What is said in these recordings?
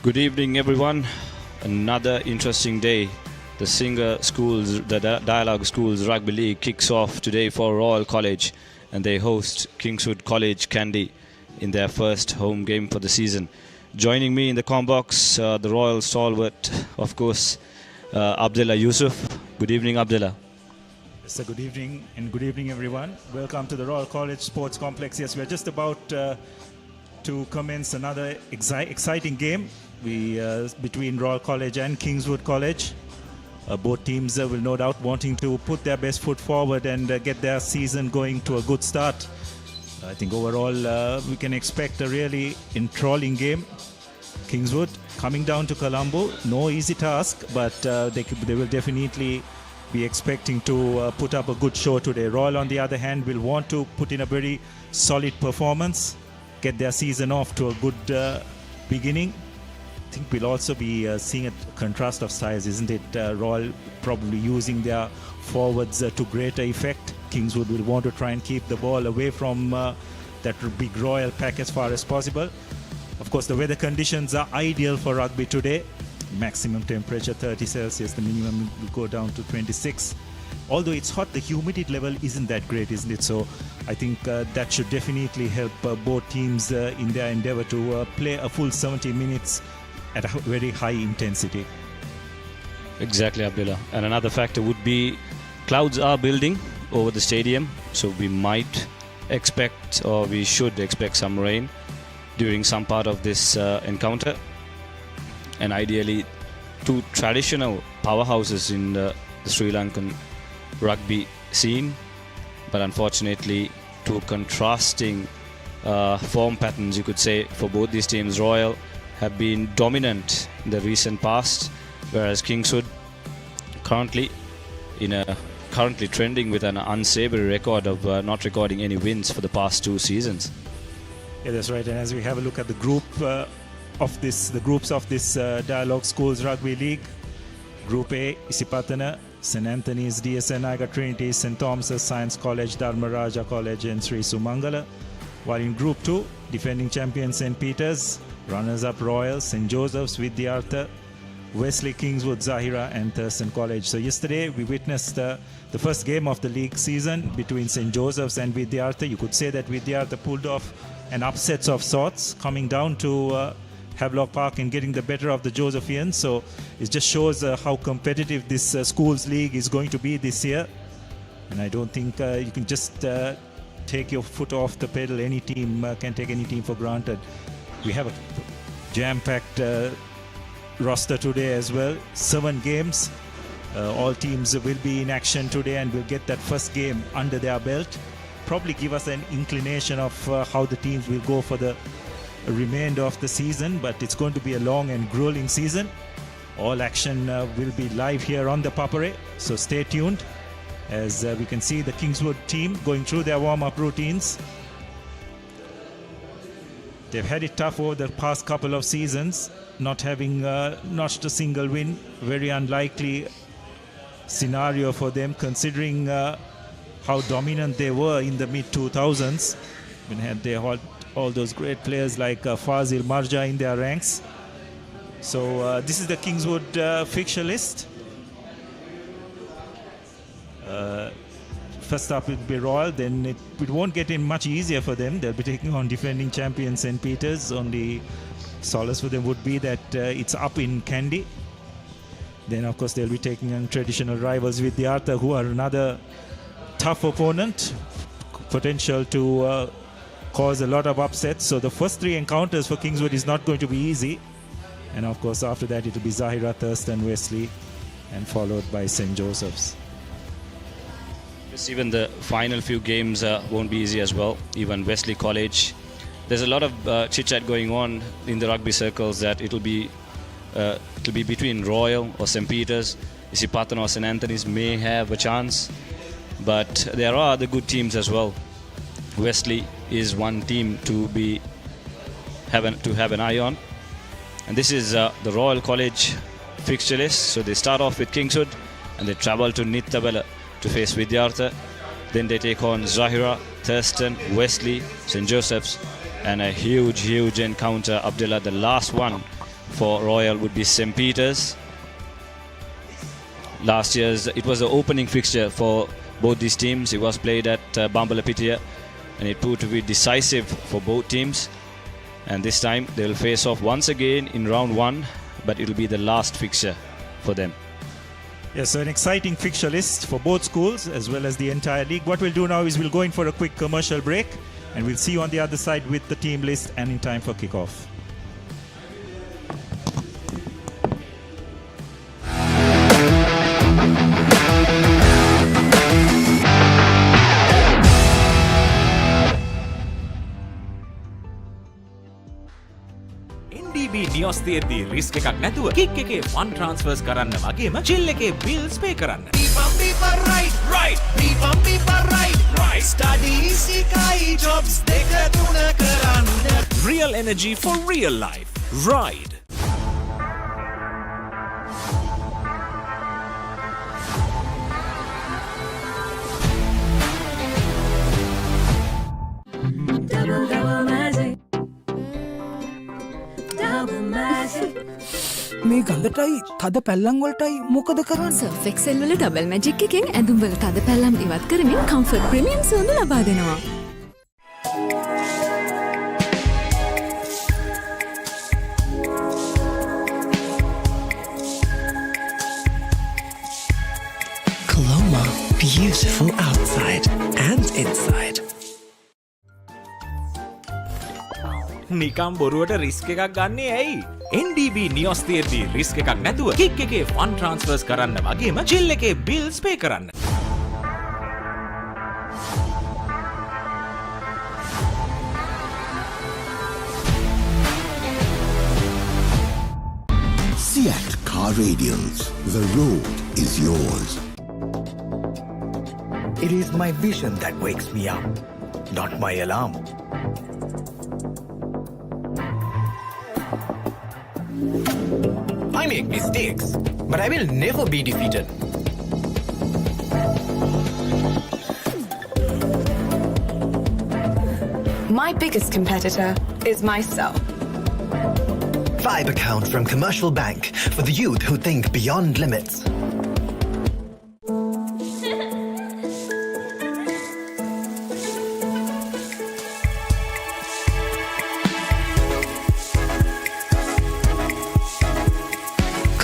Good evening, everyone. Another interesting day. The Dialog Schools Rugby League kicks off today for Royal College, and they host Kingswood College Kandy in their first home game for the season. Joining me in the combox, the Royal stalwart, of course, Abdullah Yusuf. Good evening, Abdullah. Yes, good evening, and good evening, everyone. Welcome to the Royal College Sports Complex. Yes, we're just about to commence another exciting game between Royal College and Kingswood College. Both teams will no doubt wanting to put their best foot forward and get their season going to a good start. I think overall we can expect a really enthralling game. Kingswood coming down to Colombo, no easy task, but they will definitely be expecting to put up a good show today. Royal, on the other hand, will want to put in a very solid performance, get their season off to a good beginning. I think we'll also be seeing a contrast of styles, isn't it? Royal probably using their forwards to greater effect. Kingswood will want to try and keep the ball away from that big Royal pack as far as possible. Of course, the weather conditions are ideal for rugby today. Maximum temperature 30 Celsius, the minimum will go down to 26. Although it's hot, the humidity level isn't that great, isn't it? So I think that should definitely help both teams in their endeavor to play a full 70 minutes at a very high intensity. Exactly, Abdullah. And another factor would be clouds are building over the stadium, so we might expect, or we should expect, some rain during some part of this encounter. And ideally, two traditional powerhouses in the Sri Lankan rugby scene, but unfortunately two contrasting form patterns, you could say, for both these teams. Royal have been dominant in the recent past, whereas Kingswood currently trending with an unsavory record of not recording any wins for the past two seasons. Yeah, that's right. And as we have a look at the groups of this Dialog Schools Rugby League, Group A, Isipatana, St. Anthony's, DSN Naga Trinity, St. Thomas's Science College, Dharmaraja College and Sri Sumangala. While in Group 2, defending champion St. Peter's, runners-up Royal, St. Joseph's, Vidyartha, Wesley, Kingswood, Zahira and Thurston College. So yesterday we witnessed the first game of the league season between St. Joseph's and Vidyartha. You could say that Vidyartha pulled off an upset of sorts, coming down to Havelock Park and getting the better of the Josephians. So it just shows how competitive this schools league is going to be this year. And I don't think you can just take your foot off the pedal. Any team can take any team for granted. We have a jam-packed roster today as well. 7 games. All teams will be in action today and will get that first game under their belt. Probably give us an inclination of how the teams will go for the remainder of the season, but it's going to be a long and grueling season. All action will be live here on the Papare, so stay tuned as we can see the Kingswood team going through their warm-up routines. They've had it tough over the past couple of seasons, not having notched a single win. Very unlikely scenario for them, considering how dominant they were in the mid-2000s. They had all those great players like Fazil Marja in their ranks. So this is the Kingswood fixture list. First up will be Royal, then it won't get in much easier for them. They'll be taking on defending champion St. Peter's. Only solace for them would be that it's up in Kandy. Then of course they'll be taking on traditional rivals with Vidyartha, who are another tough opponent, potential to cause a lot of upsets. So the first 3 encounters for Kingswood is not going to be easy. And of course after that it will be Zahira, Thurston, Wesley and followed by St. Joseph's. Even the final few games won't be easy as well. Even Wesley College, there's a lot of chit-chat going on in the rugby circles that it'll be between Royal or St. Peter's. Isipatana or St. Anthony's may have a chance, but there are other good teams as well. Wesley is one team to have an eye on, and this is the Royal College fixture list. So they start off with Kingswood and they travel to Nittabela to face Vidyartha. Then they take on Zahira, Thurston, Wesley, St. Joseph's, and a huge encounter, Abdullah, the last one for Royal would be St. Peter's. Last year's, it was the opening fixture for both these teams. It was played at Bambalapitiya and it proved to be decisive for both teams. And this time they will face off once again in round 1, but it will be the last fixture for them. Yes, so an exciting fixture list for both schools as well as the entire league. What we'll do now is we'll go in for a quick commercial break and we'll see you on the other side with the team list and in time for kickoff. නියොස් තියෙද්දී risk එකක් නැතුව kick එකේ fun ට්‍රාන්ස්ෆර්ස් කරන්න වගේම chill එකේ bills පේ කරන්න. Real energy for real life. Ride. මේ ගඳටයි තද පැල්ලම් වලටයි මොකද කරන්නේ? සර්ෆ් එක්සෙල් වල ඩබල් මැජික් එකෙන් ඇඳුම් වල තද පැල්ලම් ඉවත් කරමින් කම්ෆර්ට් ප්‍රීමියම් සුවඳ ලබා දෙනවා. Colombo, beautiful outside and inside. නිකම් බොරුවට රිස්ක් එකක් ගන්නේ ඇයි? NDB නියොස් තියෙද්දී රිස්ක් එකක් නැතුව කික් එකේ ෆන් ට්‍රාන්ස්ෆර්ස් කරන්න වගේම චිල් එකේ බිල්ස් පේ කරන්න. Seat Car Radials. The road is yours. It is my vision that wakes me up, not my alarm. I make mistakes, but I will never be defeated. My biggest competitor is myself. Vibe account from Commercial Bank for the youth who think beyond limits.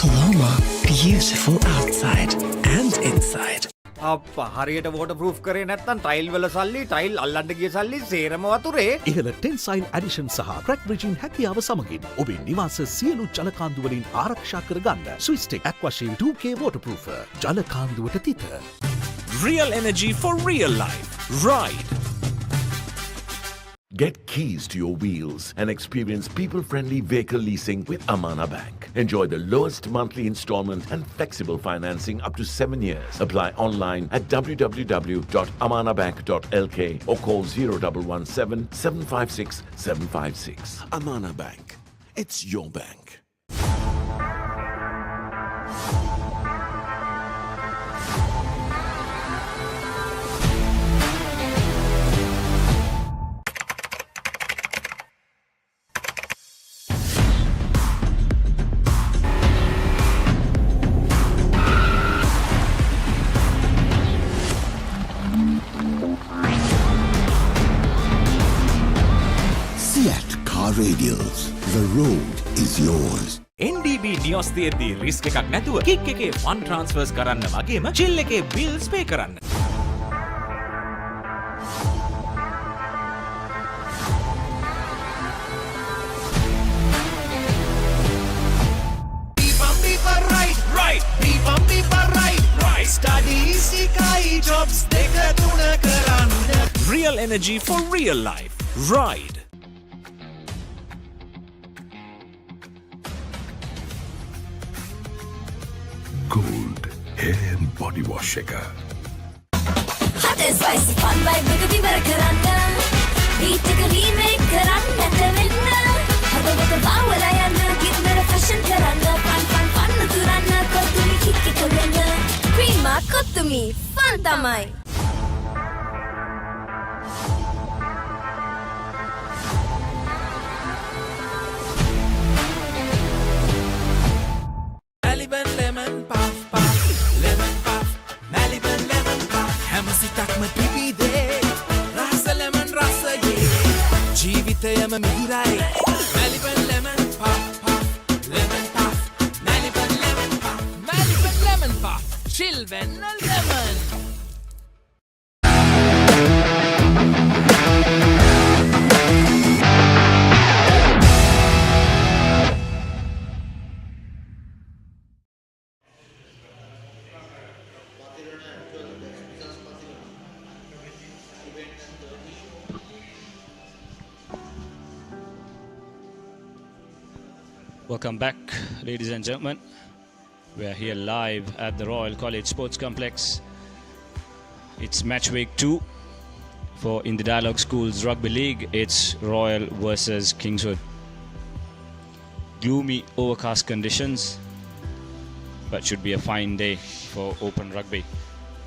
Colombo, beautiful outside and inside. අප්පා හරියට වෝටර්පෲෆ් කරේ නැත්නම් tile වල සල්ලි tile අල්ලන්න ගිය සල්ලි සේරම වතුරේ. ඉහළ ටෙන්සයිල් ඇඩිෂන් සහ ක්‍රැක් බ්‍රිජින් හැකියාව සමගින් ඔබේ නිවාස සියලු ජලකාන්දු වලින් ආරක්ෂා කර ගන්න. ස්විස්ටෙක් ඇක්වාෂීල්ඩ් 2K waterproofer. ජලකාන්දුවට තිත. Real energy for real life. Ride. Get keys to your wheels and experience people-friendly vehicle leasing with Amana Bank. Enjoy the lowest monthly installment and flexible financing up to 7 years. Apply online at www.amanabank.lk or call 0117 756 756. Amana Bank. It's your bank. Seat Car Radials. The road is yours. NDB නියොස් තියෙද්දී risk එකක් නැතුව kick එකේ fun ට්‍රාන්ස්ෆර්ස් කරන්න වගේම chill එකේ bills පේ කරන්න. Real energy for real life. Ride. Gold hair and body wash shaker. Hot and spicy fun vibe එක විවර කරන්න. Beat එක remake කරන්න නැතෙන්න. හදවත බාවලා යන්න කිඳර fashion කරන්න. Fun තුරන්න කොතුමි kick එක වෙන්න. Cream කොතුමි fun තමයි. ජීවිතයම මිහිරයි Maliban lemon puff puff lemon puff Maliban lemon puff Maliban lemon puff chill venna lemon Welcome back, ladies and gentlemen. We are here live at the Royal College Sports Complex. It's match week 2 for in the Dialog Schools Rugby League. It's Royal versus Kingswood. Gloomy, overcast conditions, but should be a fine day for open rugby.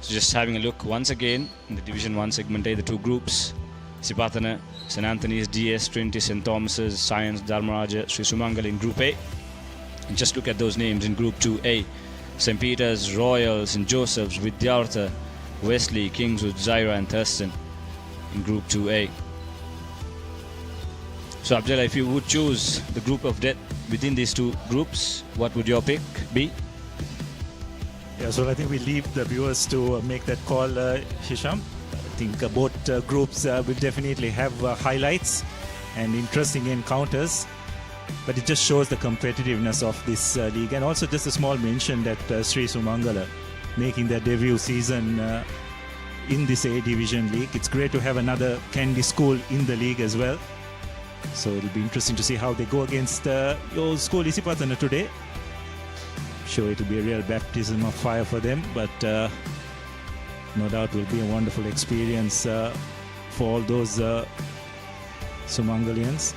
So just having a look once again in the Division 1 segment A, the two groups. Sipatana, St. Anthony's, DS, Trinity, St. Thomas's, Science, Dharmaraja, Sri Sumangal in Group A. And just look at those names in Group 2A. St. Peter's, Royal, St. Joseph's, Vidyartha, Wesley, Kingswood, Zaira and Thurston in Group 2A. So Abdullah, if you would choose the group of death within these two groups, what would your pick be? Yeah, so I think we leave the viewers to make that call, Hisham. I think both groups will definitely have highlights and interesting encounters, but it just shows the competitiveness of this league. And also just a small mention that Sri Sumangala making their debut season in this A Division league. It's great to have another Kandy school in the league as well. So it'll be interesting to see how they go against your school Isipatana today. Sure, it'll be a real baptism of fire for them, but no doubt will be a wonderful experience for all those Sumangalians.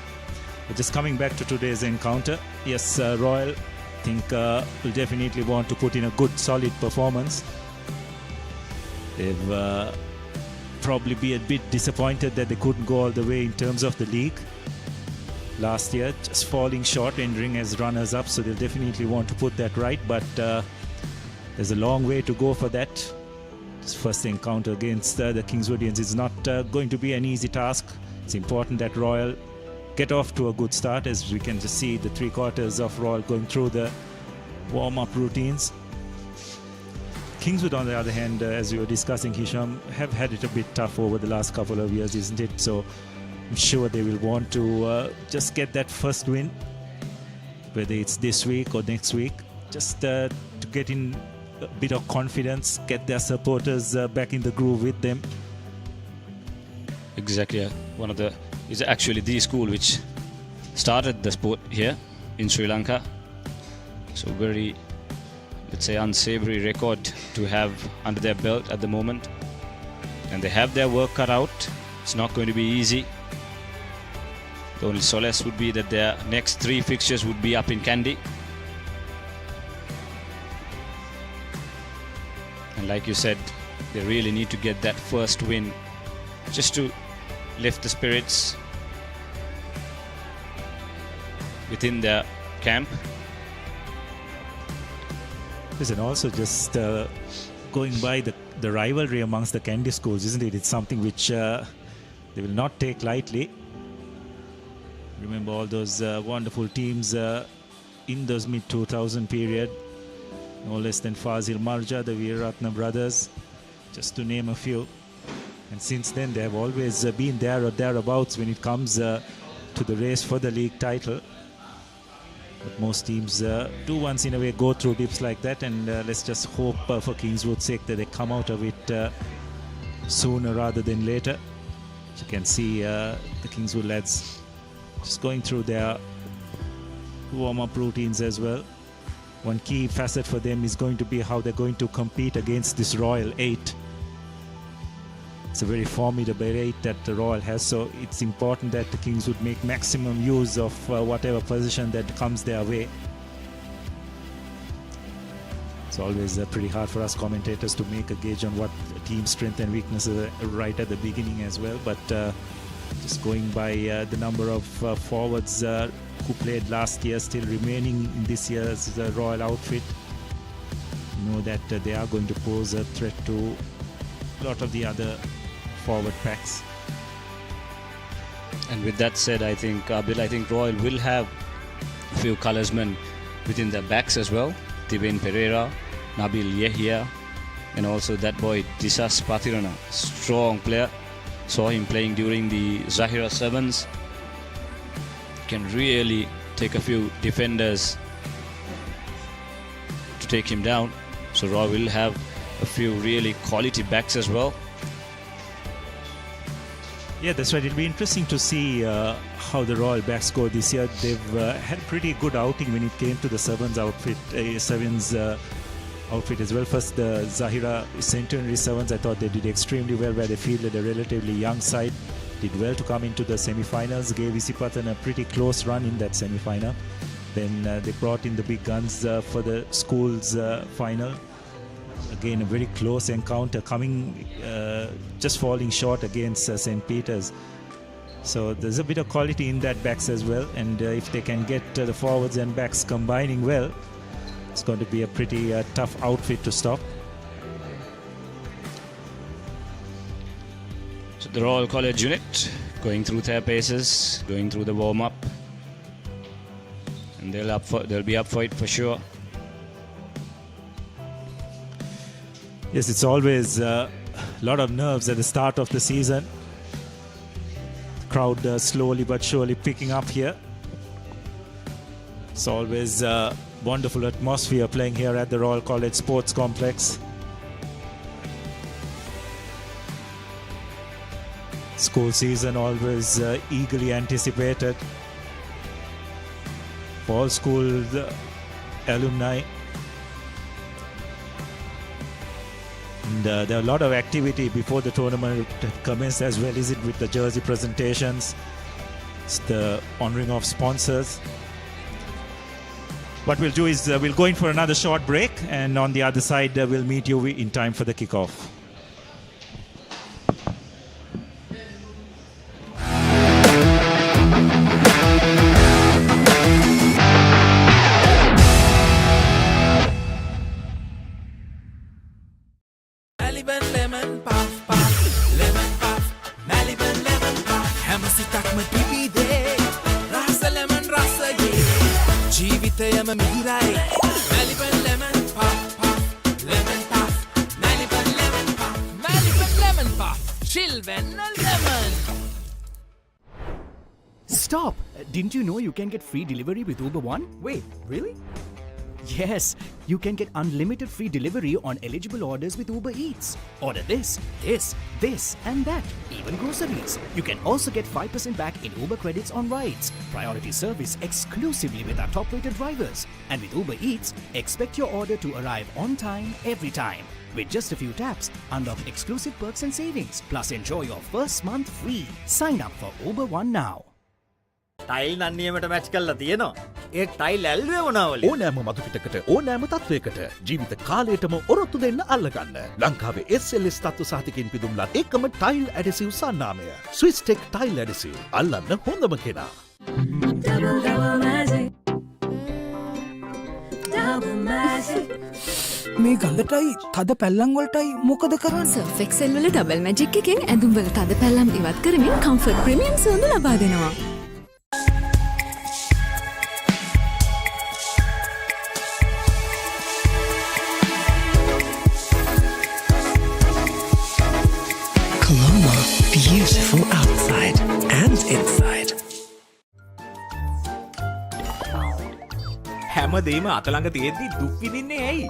But just coming back to today's encounter, yes, Royal, I think will definitely want to put in a good, solid performance. They've probably be a bit disappointed that they couldn't go all the way in terms of the league last year, just falling short, entering as runners-up, so they'll definitely want to put that right, but there's a long way to go for that. This first encounter against the Kingswoodians is not going to be an easy task. It's important that Royal get off to a good start, as we can just see the 3/4 of Royal going through the warm-up routines. Kingswood, on the other hand, as we were discussing, Hisham, have had it a bit tough over the last couple of years, isn't it? So I'm sure they will want to just get that first win, whether it's this week or next week, just to get in a bit of confidence, get their supporters back in the groove with them. Exactly. One of the is actually the school which started the sport here in Sri Lanka. So very, let's say, unsavory record to have under their belt at the moment. And they have their work cut out. It's not going to be easy. The only solace would be that their next 3 fixtures would be up in Kandy. And like you said, they really need to get that first win just to lift the spirits within their camp. Listen, also just going by the rivalry amongst the Kandy schools, isn't it? It's something which they will not take lightly. Remember all those wonderful teams in those mid-2000 period, no less than Fazil Marja, the Veeratna brothers, just to name a few. And since then, they have always been there or thereabouts when it comes to the race for the league title. But most teams do once in a way go through dips like that, and let's just hope for Kingswood's sake that they come out of it sooner rather than later. As you can see, the Kingswood lads just going through their warm-up routines as well. One key facet for them is going to be how they're going to compete against this Royal 8. It's a very formidable 8 that the Royal has, so it's important that the Kings would make maximum use of whatever position that comes their way. It's always pretty hard for us commentators to make a gauge on what team strength and weaknesses are right at the beginning as well, but just going by the number of forwards who played last year still remaining in this year's Royal outfit, you know that they are going to pose a threat to a lot of the other forward packs. And with that said, I think Royal will have a few colorsmen within their backs as well. Tiben Pereira, Nabil Yehia, and also that boy Disas Pathirana, strong player. Saw him playing during the Zahira Sevens. Can really take a few defenders to take him down. So Roy will have a few really quality backs as well. Yeah, that's right. It'll be interesting to see how the Royal backs go this year. They've had pretty good outing when it came to the Sevens outfit, outfit as well. First, the Zahira Centenary Sevens, I thought they did extremely well, where they fielded a relatively young side. Did well to come into the semi-finals. Gave Isipatan a pretty close run in that semi-final. Then they brought in the big guns for the schools final. Again, a very close encounter, coming just falling short against St. Peter's. So there's a bit of quality in that backs as well. And if they can get the forwards and backs combining well, it's going to be a pretty tough outfit to stop. So the Royal College unit going through their paces, going through the warm-up. And they'll be up for it for sure. Yes, it's always a lot of nerves at the start of the season. Crowd slowly but surely picking up here. It's always a wonderful atmosphere playing here at the Royal College Sports Complex. School season always eagerly anticipated for all school alumni. And there are a lot of activity before the tournament commences as well, is it, with the jersey presentations, it's the honouring of sponsors. What we'll do is we'll go in for another short break, and on the other side we'll meet you in time for the kickoff. Stop! Didn't you know you can get free delivery with Uber One? Wait, really? Yes, you can get unlimited free delivery on eligible orders with Uber Eats. Order this, and that, even groceries. You can also get 5% back in Uber credits on rides. Priority service exclusively with our top-rated drivers. And with Uber Eats, expect your order to arrive on time, every time. With just a few taps, unlock exclusive perks and savings. Plus enjoy your first month free. Sign up for Uber One now. Tile නම් නියමයට match කරලා තියෙනවා. ඒ tile ඇල්ලුවේ මොනවද? ඕනෑම මතු පිටකට ඕනෑම තත්වයකට ජීවිත කාලයටම ඔරොත්තු දෙන්න අල්ලගන්න. ලංකාවේ SLS තත්ත්ව සහතිකෙන් පිදුම්ලත් එකම ටයිල් ඇඩසිව් සන්නාමය. Swiss tech tile adhesive. අල්ලන්න හොඳම කෙනා. මේ ගඳටයි තද පැල්ලම් වලටයි මොකද කරන්නේ? සර්ෆ් එක්සෙල් වල ඩබල් මැජික් එකෙන් ඇඳුම් වල තද පැල්ලම් ඉවත් කරමින් කම්ෆර්ට් ප්‍රීමියම් සුවඳ ලබා දෙනවා. Colombo, beautiful outside and inside. හැමදේම අතළඟ තියෙද්දි දුක් විඳින්නේ ඇයි?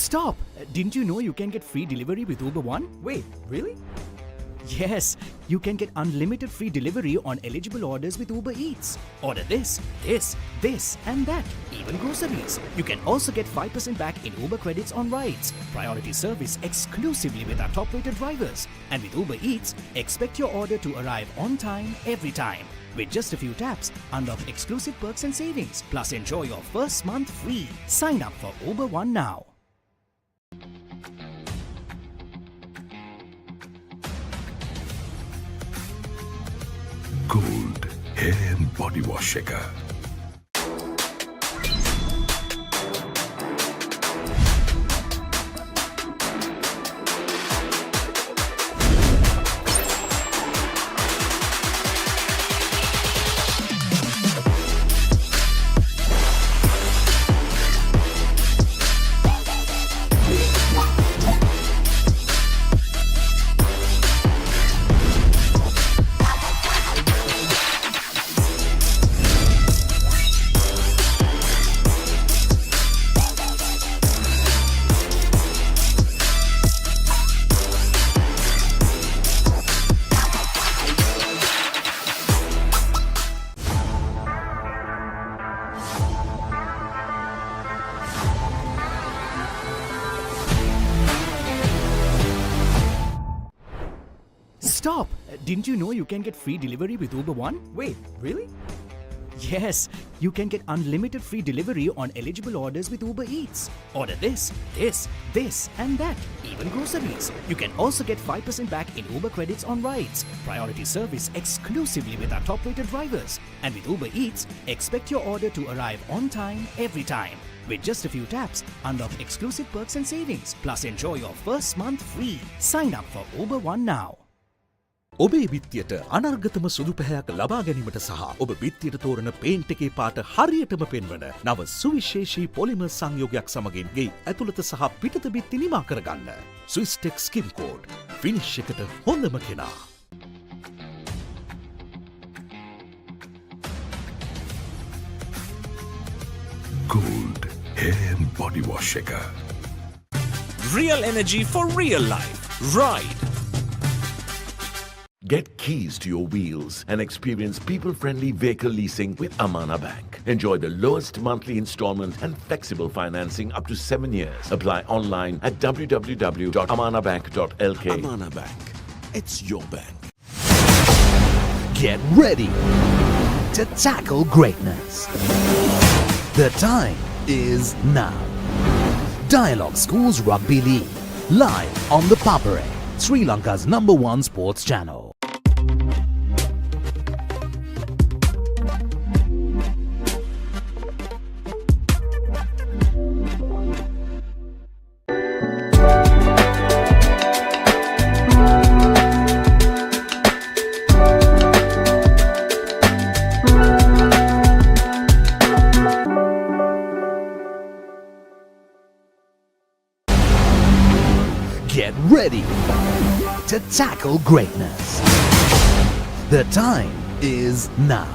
Stop! Didn't you know you can get free delivery with Uber One? Wait, really? Yes, you can get unlimited free delivery on eligible orders with Uber Eats. Order this, and that, even groceries. You can also get 5% back in Uber credits on rides. Priority service exclusively with our top-rated drivers. And with Uber Eats, expect your order to arrive on time, every time. With just a few taps, unlock exclusive perks and savings. Plus enjoy your first month free. Sign up for Uber One now. Gold hair and body wash shaker. Stop! Didn't you know you can get free delivery with Uber One? Wait, really? Yes, you can get unlimited free delivery on eligible orders with Uber Eats. Order this, and that, even groceries. You can also get 5% back in Uber credits on rides. Priority service exclusively with our top-rated drivers. And with Uber Eats, expect your order to arrive on time, every time. With just a few taps, unlock exclusive perks and savings. Plus enjoy your first month free. Sign up for Uber One now. ඔබේ බිත්තියට අනර්ගතම සුදු පැහැයක් ලබා ගැනීමට සහ ඔබ බිත්තියට තෝරන paint එකේ පාට හරියටම පෙන්වන නව සුවිශේෂී පොලිමර් සංයෝගයක් සමගින් ගේ ඇතුළත සහ පිටත බිත්ති නිමා කරගන්න. ස්විස්ටෙක්ස් කිම්කෝඩ් ෆිනිෂ් එකට හොඳම කෙනා. Gold hair and body wash එක. Real energy for real life. Ride. Get keys to your wheels and experience people-friendly vehicle leasing with Amana Bank. Enjoy the lowest monthly installment and flexible financing up to 7 years. Apply online at www.amanabank.lk. Amana Bank. It's your bank. Get ready to tackle greatness. The time is now. Dialog Schools Rugby League. Live on the Papare, Sri Lanka's #1 sports channel. Get ready to tackle greatness. The time is now.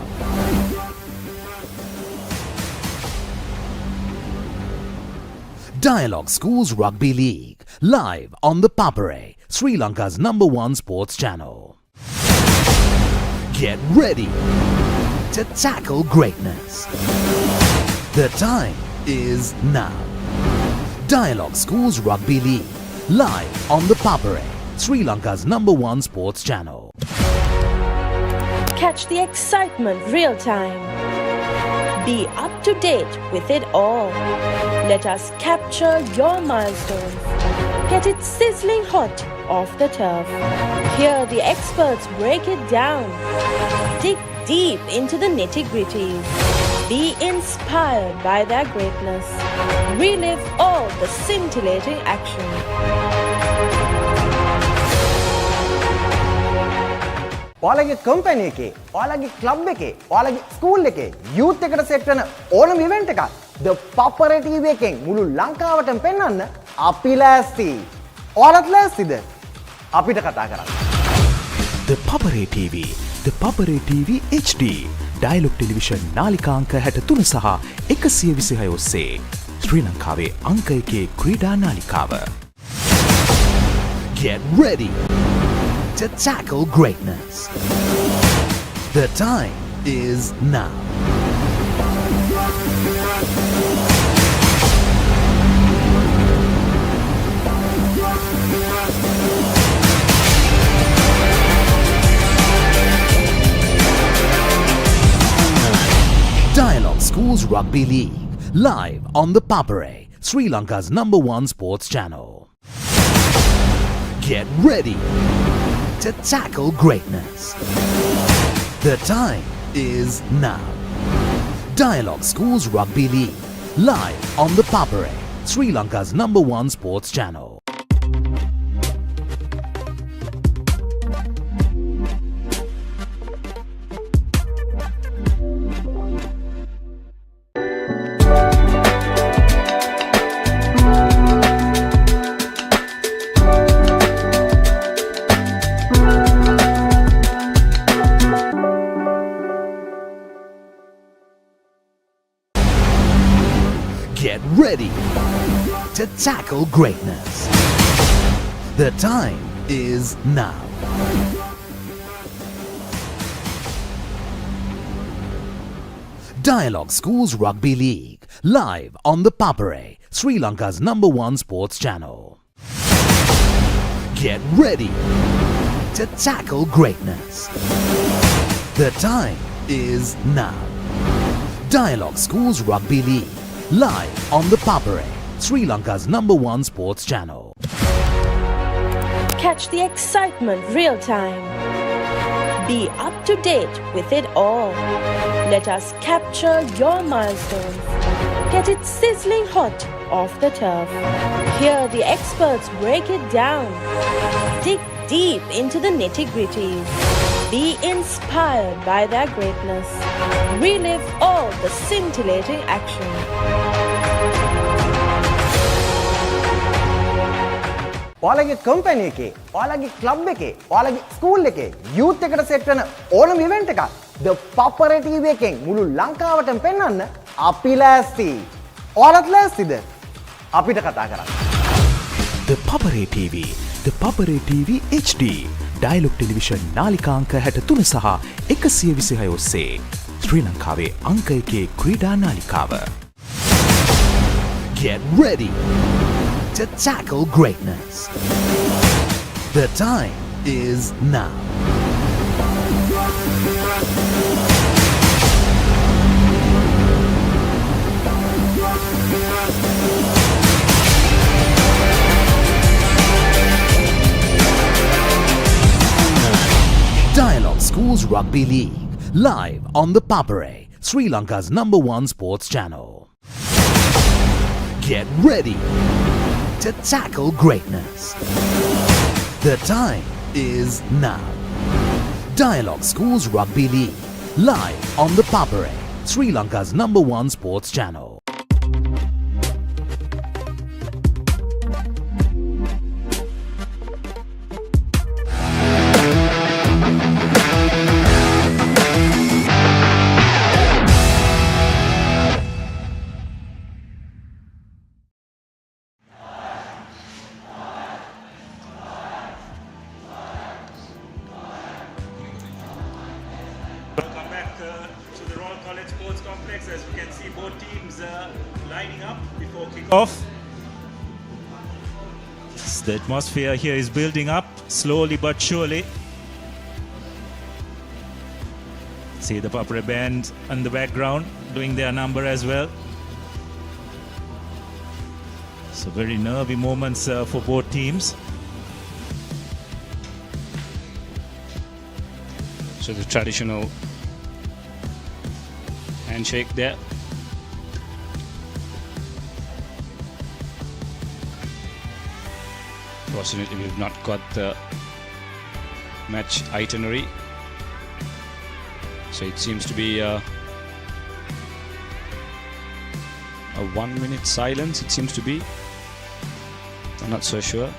Dialog Schools Rugby League, live on the Papare, Sri Lanka's #1 sports channel. Get ready to tackle greatness. The time is now. Dialog Schools Rugby League, live on the Papare, Sri Lanka's #1 sports channel. Catch the excitement real time. Be up to date with it all. Let us capture your milestones. Get it sizzling hot off the turf. Hear the experts break it down. Dig deep into the nitty-gritties. Be inspired by their greatness. Relive all the scintillating action. ඔයාලගේ company එකේ, ඔයාලගේ club එකේ, ඔයාලගේ school එකේ youth එකට set වෙන ඕනම event එකක් The Papare TV එකෙන් මුළු ලංකාවටම පෙන්වන්න අපි ලෑස්ති. ඔයාලත් ලෑස්තිද? අපිට කතා කරන්න. The Papare TV, The Papare TV HD, Dialog television නාලිකාංක 63 සහ 126 ඔස්සේ ශ්‍රී ලංකාවේ අංක 1 ක්‍රීඩා නාලිකාව. Get ready to tackle greatness. The time is now. Dialog Schools Rugby League, live on the Papare, Sri Lanka's #1 sports channel. Get ready to tackle greatness. The time is now. Dialog Schools Rugby League, live on the Papare, Sri Lanka's #1 sports channel. Get ready to tackle greatness. The time is now. Dialog Schools Rugby League, live on the Papare, Sri Lanka's #1 sports channel. Get ready to tackle greatness. The time is now. Dialog Schools Rugby League, live on the Papare, Sri Lanka's #1 sports channel. Catch the excitement real time. Be up to date with it all. Let us capture your milestones. Get it sizzling hot off the turf. Hear the experts break it down. Dig deep into the nitty-gritties. Be inspired by their greatness. Relive all the scintillating action. ඔයාලගේ company එකේ, ඔයාලගේ club එකේ, ඔයාලගේ school එකේ youth එකට set වෙන ඕනම event එකක් The Papare TV එකෙන් මුළු ලංකාවටම පෙන්වන්න අපි ලෑස්ති. ඔයාලත් ලෑස්තිද? අපිට කතා කරන්න. The Papare TV, The Papare TV HD, Dialog television නාලිකාංක 63 සහ 126 ඔස්සේ ශ්‍රී ලංකාවේ අංක 1 ක්‍රීඩා නාලිකාව. Get ready to tackle greatness. The time is now. Dialog Schools Rugby League, live on the Papare, Sri Lanka's #1 sports channel. Get ready to tackle greatness. The time is now. Dialog Schools Rugby League, live on the Papare, Sri Lanka's #1 sports channel. Welcome back to the Royal College Sports Complex. As you can see, both teams lining up before kickoff. The atmosphere here is building up slowly but surely. See the Papare band in the background doing their number as well. So very nervy moments for both teams. So the traditional handshake there. Fortunately, we've not got the match itinerary. So it seems to be a 1-minute silence, it seems to be. I'm not so sure.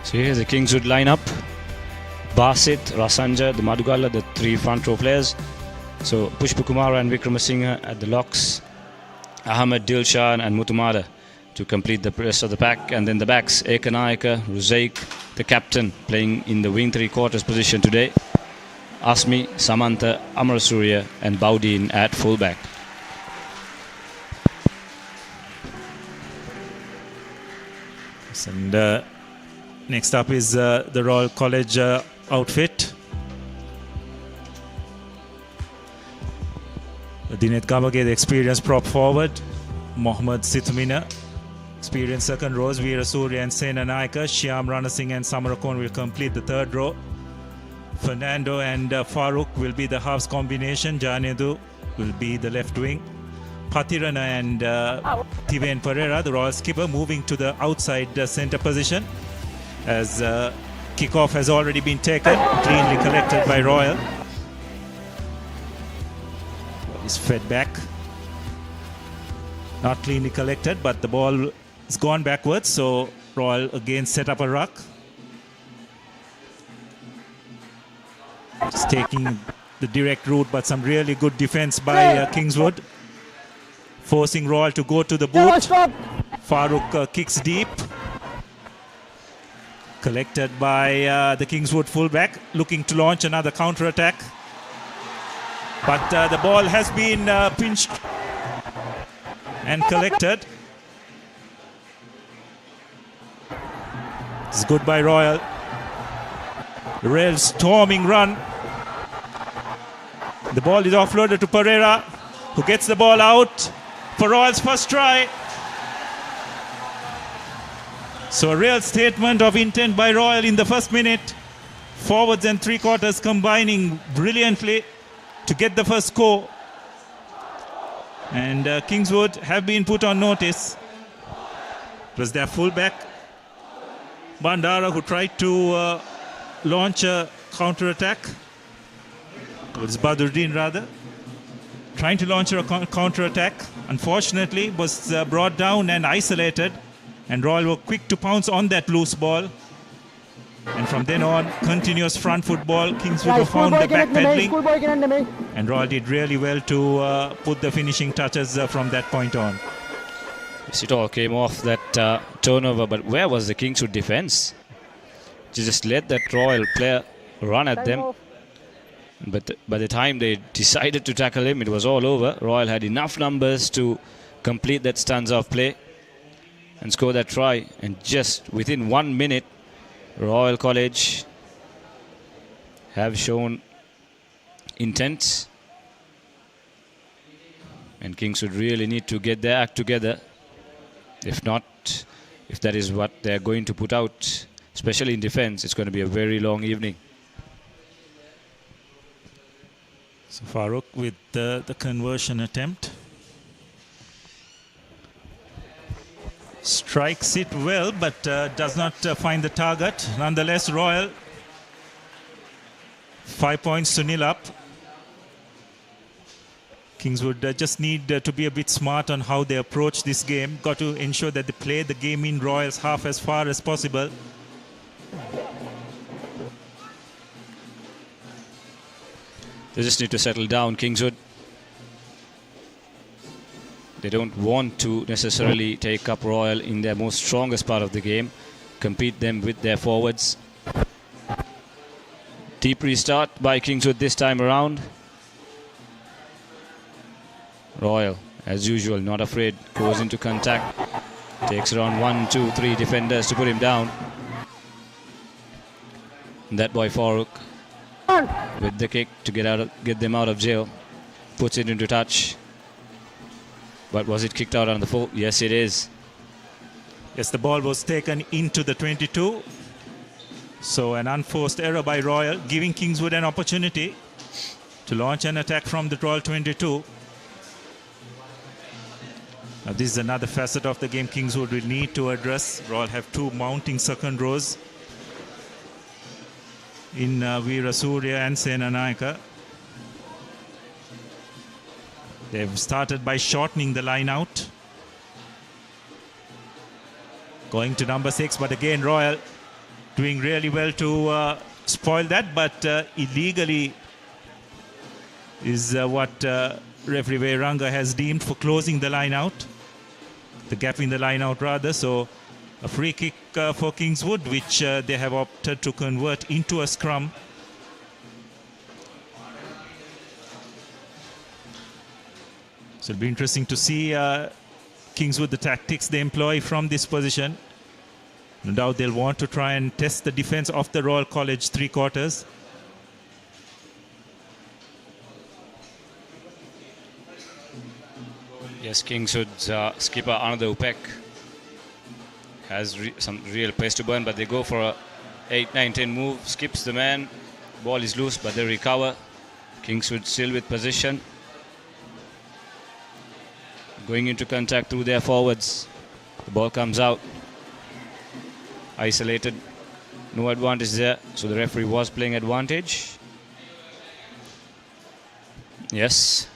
So here's the Kingswood lineup. Basit, Rasanja, the Madugala, the three front row players. So Pushpakumara and Vikramasinghe at the locks. Ahmed, Dilshan and Mutumada to complete the rest of the pack. And then the backs, Ekanayaka, Ruzaik, the captain, playing in the wing three-quarters position today. Asmi, Samantha, Amarasuriya and Baudin at fullback. And next up is the Royal College outfit. Dinet Gamage, the experienced prop forward. Mohammad Sithmina, experienced second rows. Veera Surya and Sena Naika. Shyam Ranasinghe and Samarakon will complete the third row. Fernando and Farooq will be the halves combination. Janedu will be the left wing. Patirana and Tiven Pereira, the Royal skipper, moving to the outside centre position as kickoff has already been taken, cleanly collected by Royal. Is fed back. Not cleanly collected, but the ball has gone backwards, so Royal again set up a ruck. Just taking the direct route, but some really good defense by Kingswood. Forcing Royal to go to the boot. Farooq kicks deep. Collected by the Kingswood fullback, looking to launch another counter-attack. But the ball has been pinched and collected. It's good by Royal. The Royal storming run. The ball is offloaded to Pereira, who gets the ball out for Royal's first try. So a real statement of intent by Royal in the first minute. Forwards and three-quarters combining brilliantly to get the first score. And Kingswood have been put on notice. It was their fullback, Bandara, who tried to launch a counter-attack. It was Badruddin rather. Trying to launch a counter-attack. Unfortunately, was brought down and isolated. And Royal were quick to pounce on that loose ball. And from then on, continuous front football. Kingswood found the back pedaling. And Royal did really well to put the finishing touches from that point on. Yes, it all came off that turnover, but where was the Kingswood defence? Just let that Royal player run at them. But by the time they decided to tackle him, it was all over. Royal had enough numbers to complete that stanza of play and score that try. And just within 1 minute, Royal College have shown intent, and Kingswood really need to get their act together. If not, if that is what they're going to put out, especially in defense, it's going to be a very long evening. So Farooq with the conversion attempt. Strikes it well, but does not find the target. Nonetheless, Royal 5 points to 0 up. Kingswood just need to be a bit smart on how they approach this game. Got to ensure that they play the game in Royal's half as far as possible. They just need to settle down, Kingswood. They don't want to necessarily take up Royal in their most strongest part of the game, compete them with their forwards. Deep restart by Kingswood this time around. Royal, as usual, not afraid, goes into contact. Takes around 1, 2, 3 defenders to put him down. And that boy Farooq with the kick to get them out of jail. Puts it into touch. But was it kicked out on the full? Yes, it is. Yes, the ball was taken into the 22. So an unforced error by Royal, giving Kingswood an opportunity to launch an attack from the Royal 22. Now this is another facet of the game Kingswood will need to address. Royal have two mounting second rows in Veera Surya and Sena Naika. They've started by shortening the line out. Going to number 6, but again Royal doing really well to spoil that, but illegally is what referee Ranga has deemed for closing the line out, the gap in the line out rather. So a free kick for Kingswood, which they have opted to convert into a scrum. So it'll be interesting to see Kingswood, the tactics they employ from this position. No doubt they'll want to try and test the defense of the Royal College three quarters. Yes, Kingswood's skipper Ananda Upek has some real pace to burn, but they go for a 8-9-10 move, skips the man, ball is loose, but they recover. Kingswood still with position, going into contact through their forwards. The ball comes out, isolated, no advantage there, so the referee was playing advantage. Yes,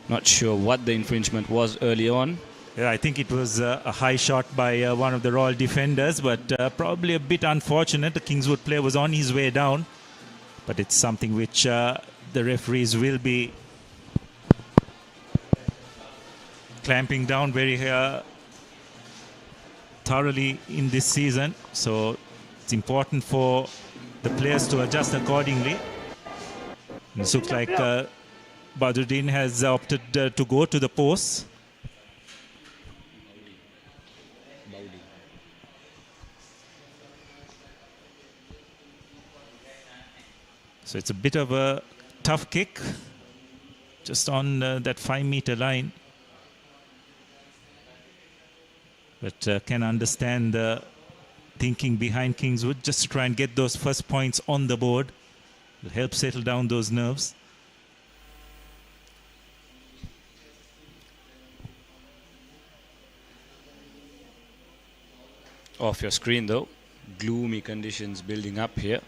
not sure what the infringement was early on. Yeah, I think it was a high shot by one of the Royal defenders, but probably a bit unfortunate. The Kingswood player was on his way down, but it's something which the referees will be clamping down very thoroughly in this season. So it's important for the players to adjust accordingly. It looks like Badruddin has opted to go to the post. So it's a bit of a tough kick, just on that 5-meter line. But can understand the thinking behind Kingswood, just to try and get those first points on the board. It'll help settle down those nerves. Off your screen though, gloomy conditions building up here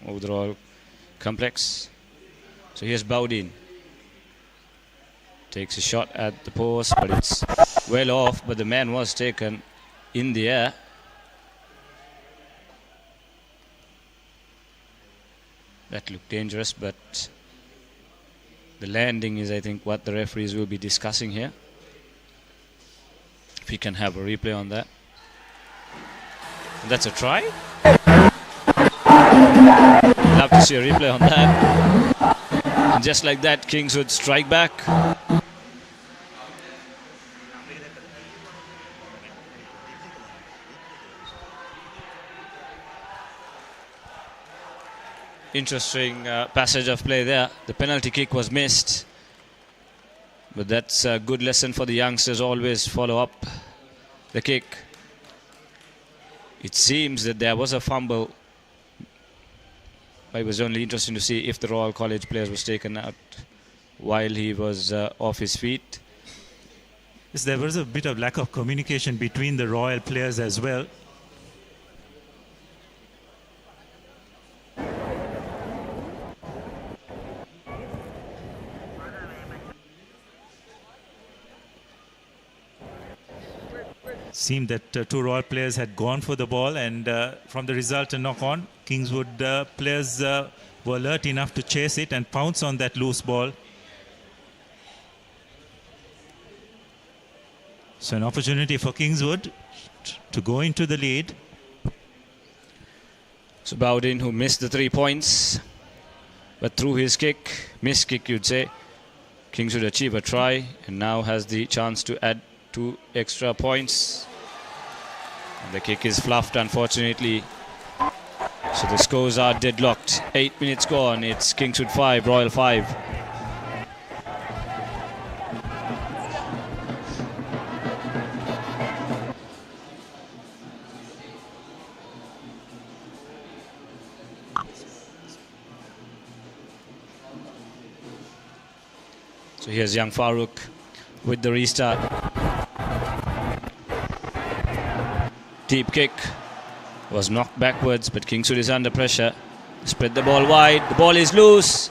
over the Royal Complex. So here's Bowdin, takes a shot at the post, but it's well off, but the man was taken in the air. That looked dangerous, but the landing is, I think, what the referees will be discussing here. If we can have a replay on that. And that's a try. Love to see a replay on that. And just like that, Kingswood strike back. Interesting passage of play there. The penalty kick was missed, but that's a good lesson for the youngsters. Always follow up the kick. It seems that there was a fumble. It was only interesting to see if the Royal College players was taken out while he was off his feet. Yes, there was a bit of lack of communication between the Royal players as well. Seemed that two Royal players had gone for the ball, and from the result, a knock-on. Kingswood players were alert enough to chase it and pounce on that loose ball. So an opportunity for Kingswood to go into the lead. So Bowdin, who missed the 3 points, but through his kick, missed kick you'd say, Kingswood achieve a try and now has the chance to add 2 extra points. And the kick is fluffed, unfortunately. So the scores are deadlocked. 8 minutes gone. It's Kingswood 5, Royal 5. So here's young Farooq with the restart. Deep kick was knocked backwards, but Kingswood is under pressure. Spread the ball wide. The ball is loose.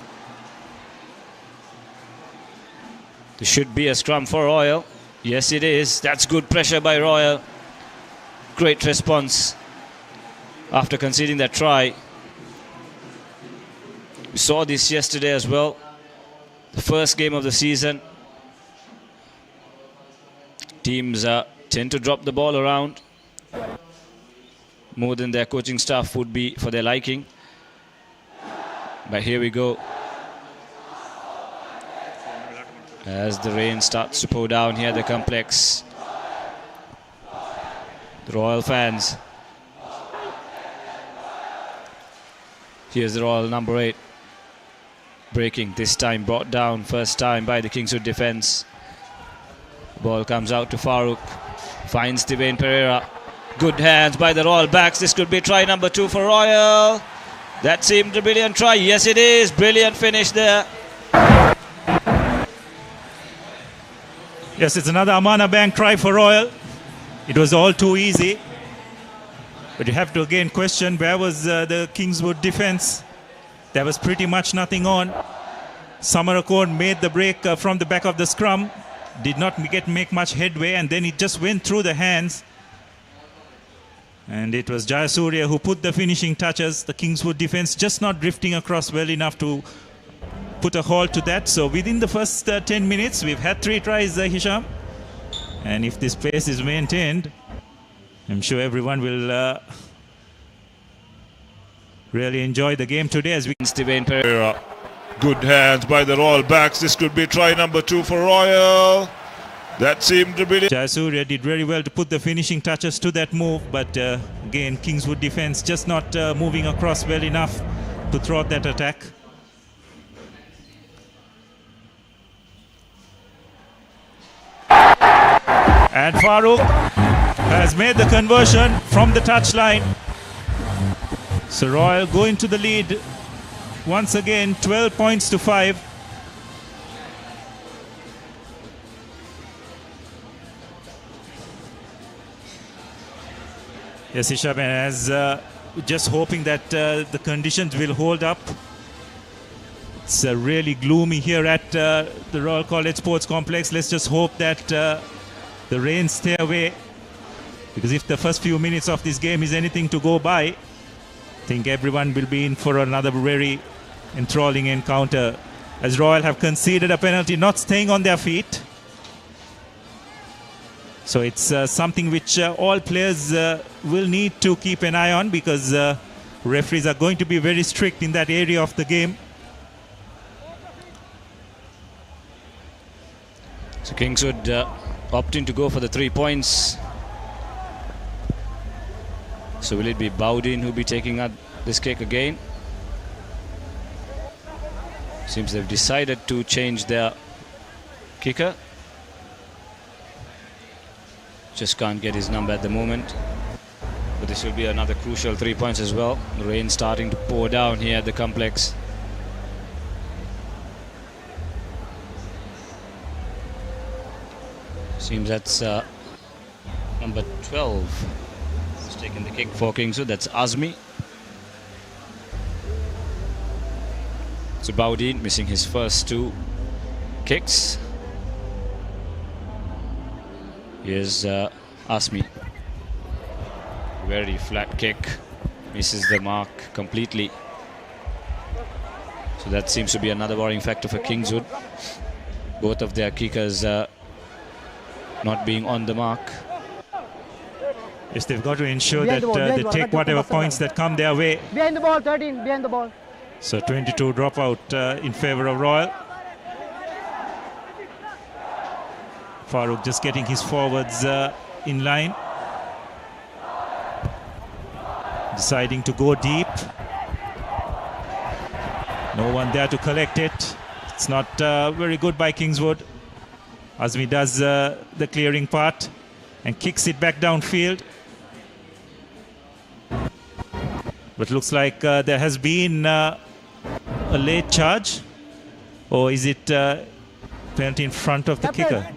There should be a scrum for Royal. Yes, it is. That's good pressure by Royal. Great response after conceding that try. We saw this yesterday as well. The first game of the season. Teams tend to drop the ball around more than their coaching staff would be for their liking. But here we go. As the rain starts to pour down here at the complex. The Royal fans. Here's the Royal number 8. Breaking, this time brought down, first time by the Kingswood defence. Ball comes out to Farouk. Finds Devane Pereira. Good hands by the Royal backs. This could be try number 2 for Royal. That seemed a brilliant try. Yes, it is. Brilliant finish there. Yes, it's another Amana Bank try for Royal. It was all too easy. But you have to again question, where was the Kingswood defence? There was pretty much nothing on. Samarakon made the break from the back of the scrum. Did not make much headway, and then it just went through the hands. And it was Jayasuriya who put the finishing touches. The Kingswood defence just not drifting across well enough to put a halt to that. So within the first 10 minutes, we've had 3 tries, Hisham. And if this pace is maintained, I'm sure everyone will really enjoy the game today as we can. Devane Pereira. Good hands by the Royal backs. This could be try number 2 for Royal. That seemed to be... Jayasuriya did very well to put the finishing touches to that move, but again, Kingswood defence just not moving across well enough to throw out that attack. And Farouk has made the conversion from the touchline. So Royal go into the lead once again, 12 points to 5. Yes, Hisham, as just hoping that the conditions will hold up. It's really gloomy here at the Royal College Sports Complex. Let's just hope that the rain stay away, because if the first few minutes of this game is anything to go by, I think everyone will be in for another very enthralling encounter, as Royal have conceded a penalty, not staying on their feet. So it's something which all players will need to keep an eye on, because referees are going to be very strict in that area of the game. So Kingswood opting to go for the 3 points. So will it be Bowdin who'll be taking out this kick again? Seems they've decided to change their kicker. Just can't get his number at the moment. But this will be another crucial 3 points as well. The rain starting to pour down here at the complex. Seems that's number 12 who's taken the kick for Kingswood. That's Azmi. So Bowdin missing his first 2 kicks. Here's Azmi. Very flat kick. Misses the mark completely. So that seems to be another worrying factor for Kingswood. Both of their kickers not being on the mark. Yes, they've got to ensure that they take whatever points that come their way. Behind the ball, 13, behind the ball. So 22 dropout in favour of Royal. Farouk just getting his forwards in line. Deciding to go deep. No one there to collect it. It's not very good by Kingswood. Azmi does the clearing part and kicks it back downfield. But looks like there has been a late charge. Or is it penalty in front of the kicker?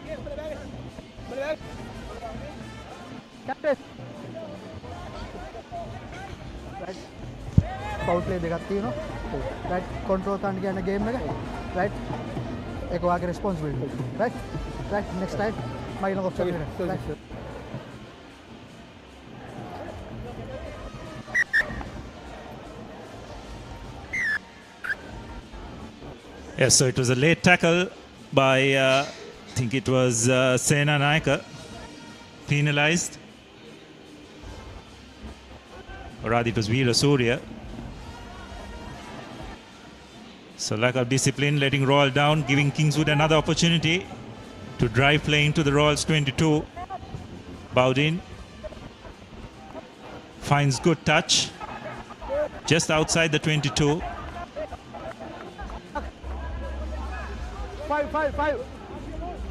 Foul play දෙකක් තියෙනවා. Right, control කරන්න කියන game එක. Right. ඒක වාගේ responsibility. Right. Right, next time මගේ ළඟ offside එක. Right. Yes, so it was a late tackle by, I think it was Sena Naika, penalised. Or rather, it was Veera Surya. So lack of discipline, letting Royal down, giving Kingswood another opportunity to drive play into the Royals 22. Bowdin finds good touch just outside the 22.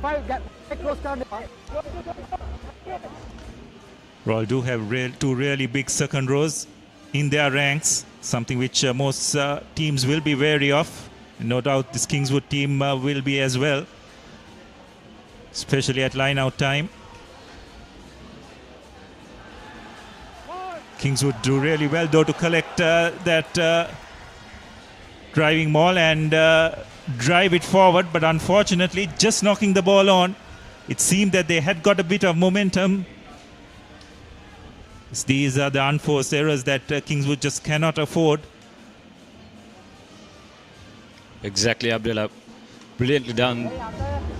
Five, get close down. Royal do have two really big second rows in their ranks, something which most teams will be wary of. No doubt this Kingswood team will be as well, especially at line-out time. Kingswood do really well though to collect that driving maul and drive it forward, but unfortunately just knocking the ball on. It seemed that they had got a bit of momentum. These are the unforced errors that Kingswood just cannot afford. Exactly, Abdullah. Brilliantly done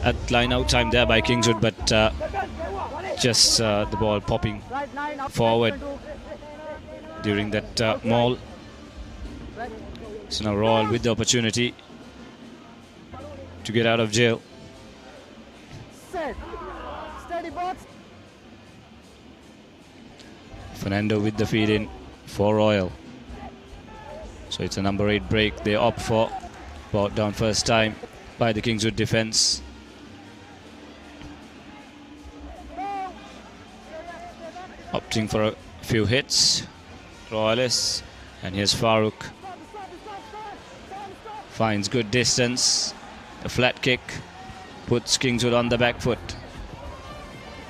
at line-out time there by Kingswood, but just the ball popping forward during that maul. So now Royal with the opportunity to get out of jail. Steady box. Fernando with the feed in for Royal. So it's a number 8 break they opt for. Brought down first time by the Kingswood defense. Opting for a few hits. Royalists. And here's Farooq. Finds good distance. A flat kick puts Kingswood on the back foot.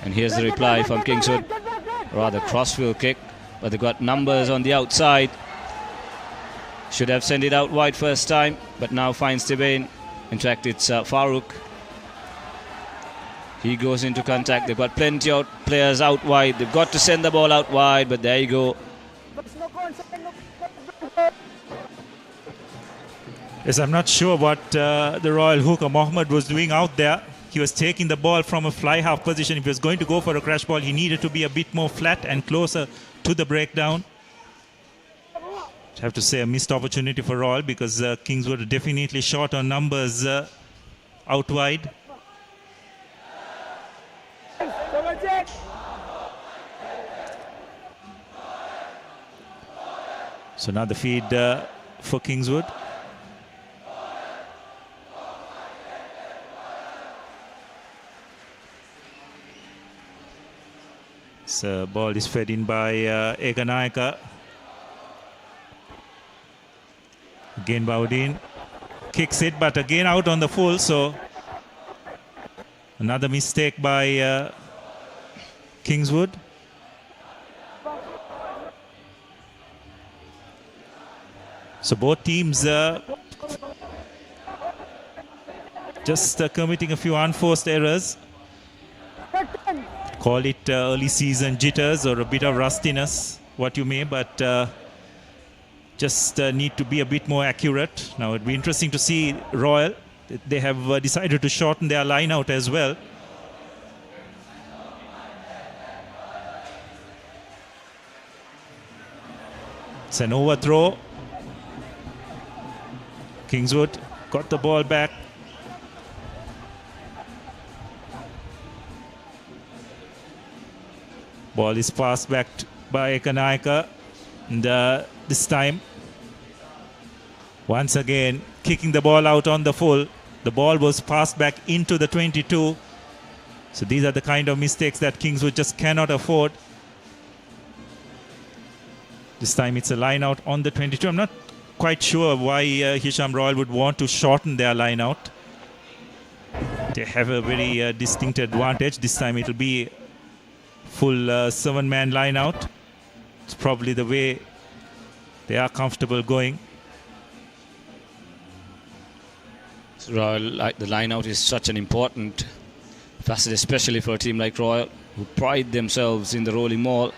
And here's the reply from Kingswood. Rather crossfield kick, but they got numbers on the outside. Should have sent it out wide first time, but now finds Tibane. In fact, it's Farooq. He goes into contact. They've got plenty of players out wide. They've got to send the ball out wide, but there you go. Yes, I'm not sure what the Royal hooker Mohammed was doing out there. He was taking the ball from a fly half position. If he was going to go for a crash ball, he needed to be a bit more flat and closer to the breakdown. I have to say a missed opportunity for Royal because Kingswood are definitely short on numbers out wide. So now the feed for Kingswood. So ball is fed in by Eganayaka. Again Bowdin kicks it, but again out on the full. So another mistake by Kingswood. So both teams just committing a few unforced errors. Call it early season jitters or a bit of rustiness, what you may, but just need to be a bit more accurate. Now it'd be interesting to see Royal. They have decided to shorten their line out as well. It's an overthrow. Kingswood got the ball back. Ball is passed back by Ekanayaka. And this time, once again, kicking the ball out on the full. The ball was passed back into the 22. So these are the kind of mistakes that Kingswood just cannot afford. This time it's a line out on the 22. I'm not quite sure why Hisham Royal would want to shorten their line out. They have a very distinct advantage. This time it'll be full 7-man line out. It's probably the way they are comfortable going. Royal, the line out is such an important facet, especially for a team like Royal, who pride themselves in the rolling maul.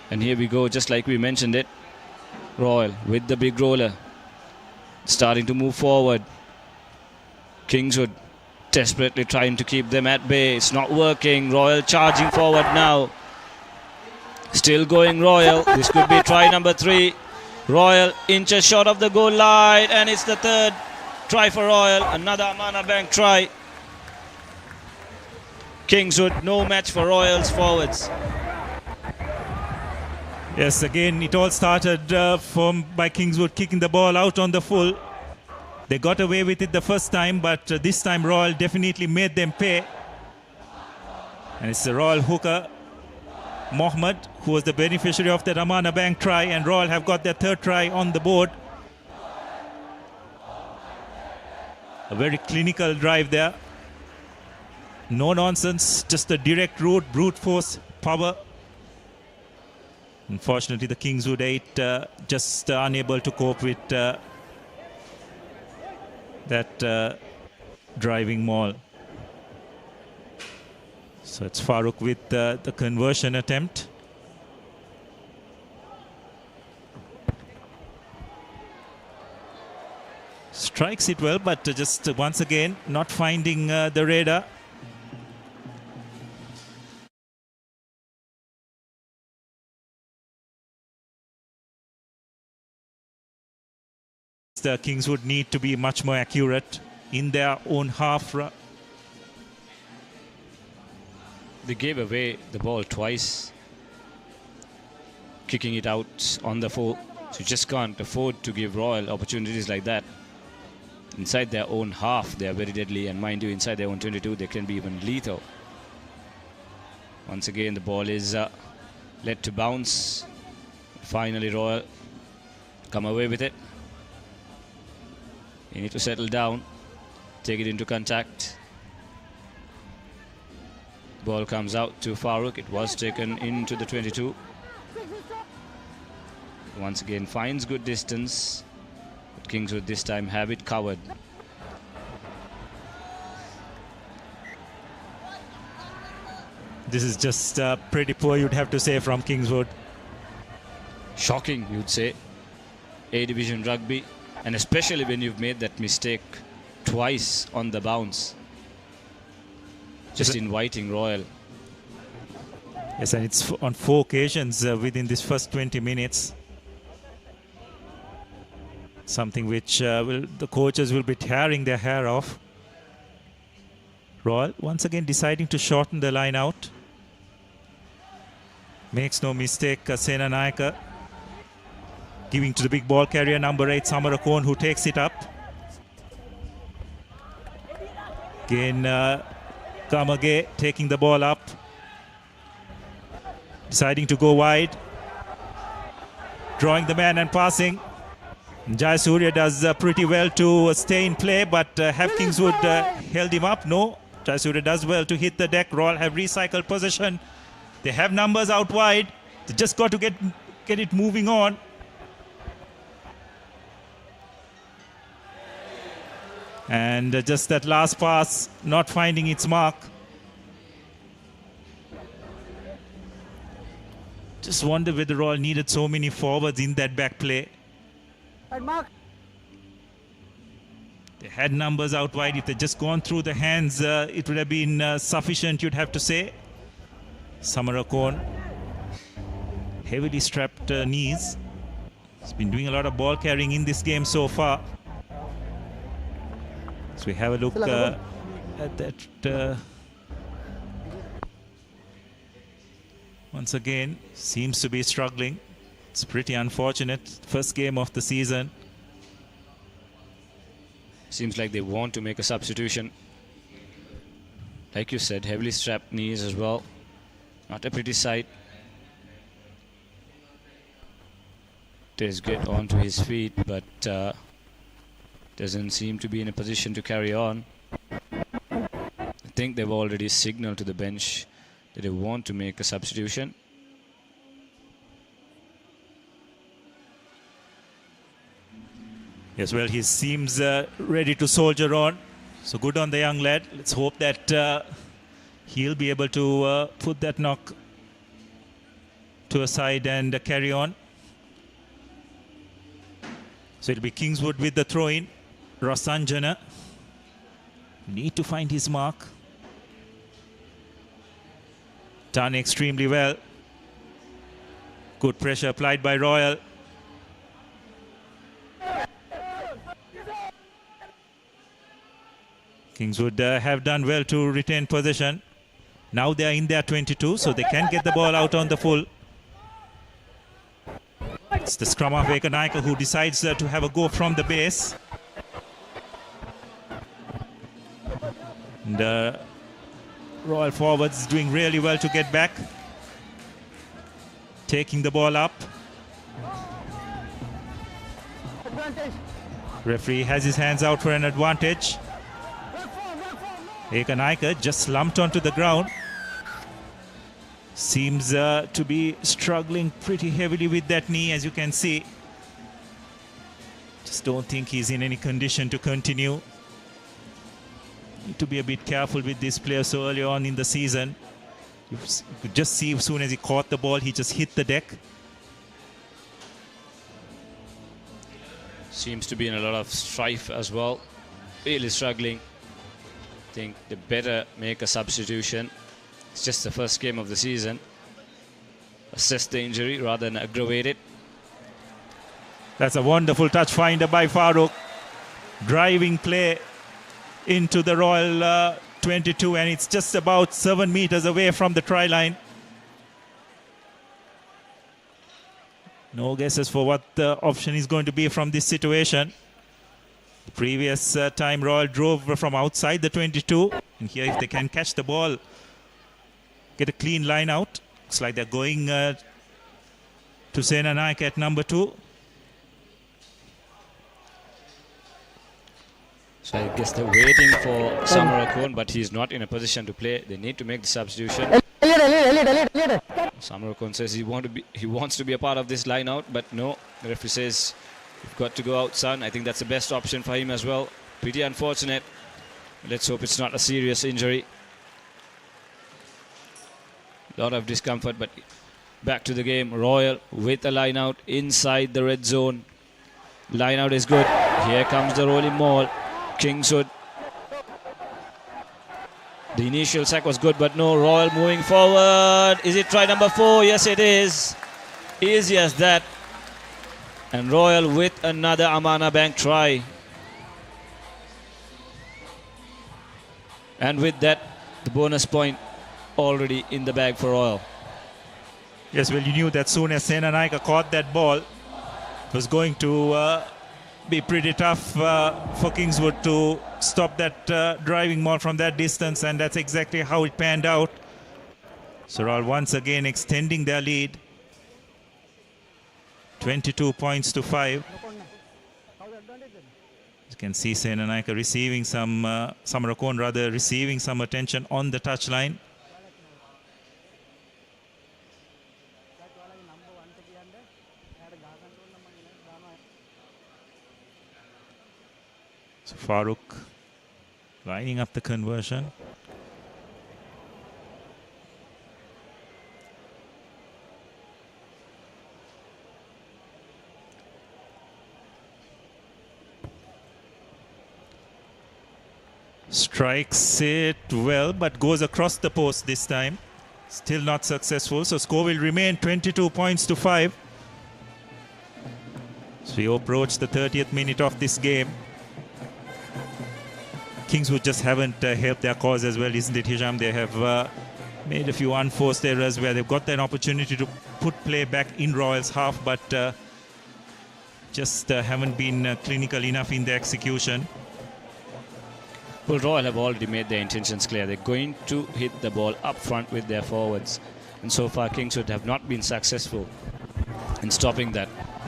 And here we go, just like we mentioned it. Royal with the big roller, starting to move forward. Kingswood desperately trying to keep them at bay. It's not working. Royal charging forward now. Still going Royal. This could be try number 3. Royal inches short of the goal line, and it's the 3rd try for Royal. Another Amana Bank try. Kingswood, no match for Royals forwards. Yes, again, it all started by Kingswood kicking the ball out on the full. They got away with it the first time, but this time Royal definitely made them pay. And it's the Royal hooker, Mohammed, who was the beneficiary of the Ramana Bank try, and Royal have got their 3rd try on the board. A very clinical drive there. No nonsense, just a direct route, brute force, power. Unfortunately, the Kingswood 8 just unable to cope with that driving maul. So it's Farooq with the conversion attempt. Strikes it well, but just once again not finding the radar. The Kingswood need to be much more accurate in their own half. They gave away the ball twice, kicking it out on the full. So you just can't afford to give Royal opportunities like that. Inside their own half, they are very deadly, and mind you, inside their own 22, they can be even lethal. Once again, the ball is let to bounce. Finally, Royal come away with it. You need to settle down, take it into contact. Ball comes out to Farooq. It was taken into the 22. Once again, finds good distance. But Kingswood this time have it covered. This is just pretty poor, you'd have to say, from Kingswood. Shocking, you'd say. A-Division rugby. And especially when you've made that mistake twice on the bounce. Just inviting Royal. Yes, and it's on 4 occasions within this first 20 minutes. Something which the coaches will be tearing their hair off. Royal once again deciding to shorten the line out. Makes no mistake, Sena Nayaka giving to the big ball carrier, number 8, Samarakon, who takes it up. Again, Kamage taking the ball up. Deciding to go wide. Drawing the man and passing. Jayasuriya does pretty well to stay in play, but have Kingswood held him up? No. Jayasuriya does well to hit the deck. Royal have recycled possession. They have numbers out wide. They just got to get it moving on. And just that last pass not finding its mark. Just wonder whether Royal needed so many forwards in that back play. They had numbers out wide. If they'd just gone through the hands, it would have been sufficient, you'd have to say. Samarakon, heavily strapped knees. He's been doing a lot of ball carrying in this game so far. So we have a look at that. Once again, seems to be struggling. It's pretty unfortunate. First game of the season. Seems like they want to make a substitution. Like you said, heavily strapped knees as well. Not a pretty sight. Does get onto his feet, but doesn't seem to be in a position to carry on. I think they've already signaled to the bench that they want to make a substitution. Yes, well, he seems ready to soldier on. So good on the young lad. Let's hope that he'll be able to put that knock to a side and carry on. So it'll be Kingswood with the throw-in. Rasanjana. Need to find his mark. Done extremely well. Good pressure applied by Royal. Kingswood have done well to retain possession. Now they are in their 22, so they can get the ball out on the full. It's the scrum of Ekanaika who decides to have a go from the base. And Royal forwards doing really well to get back. Taking the ball up. Referee has his hands out for an advantage. Ekanaika just slumped onto the ground. Seems to be struggling pretty heavily with that knee, as you can see. Just don't think he's in any condition to continue. Need to be a bit careful with this player so early on in the season. You could just see as soon as he caught the ball, he just hit the deck. Seems to be in a lot of strife as well. Really struggling. Think they better make a substitution. It's just the first game of the season. Assess the injury rather than aggravate it. That's a wonderful touch finder by Farooq. Driving play into the Royal 22, and it's just about 7 meters away from the try line. No guesses for what the option is going to be from this situation. The previous time Royal drove from outside the 22, and here if they can catch the ball, get a clean line out. Looks like they're going to Sena Naik at number 2. So I guess they're waiting for Samarakon, but he's not in a position to play. They need to make the substitution. Samarakon says he wants to be a part of this line out, but no. The referee says you've got to go out, son. I think that's the best option for him as well. Pretty unfortunate. Let's hope it's not a serious injury. A lot of discomfort, but back to the game. Royal with a line out inside the red zone. Line out is good. Here comes the rolling maul. Kingswood. The initial sack was good, but no. Royal moving forward. Is it try number 4? Yes, it is. Easy as that. And Royal with another Amana Bank try. And with that, the bonus point already in the bag for Royal. Yes, well, you knew that soon as Sena Naika caught that ball, it was going to be pretty tough for Kingswood to stop that driving maul from that distance, and that's exactly how it panned out. So Royal once again extending their lead. 22 points to 5. You can see Sena Naika receiving some, Samarakon rather, receiving some attention on the touchline. So Farooq lining up the conversion. Strikes it well, but goes across the post this time. Still not successful, so score will remain 22 points to 5. So we approach the 30th minute of this game. Kingswood just haven't helped their cause as well, isn't it, Hisham? They have made a few unforced errors where they've got that opportunity to put play back in Royal's half, but just haven't been clinical enough in the execution. Well, Royal have already made their intentions clear. They're going to hit the ball up front with their forwards. And so far, Kingswood have not been successful in stopping that.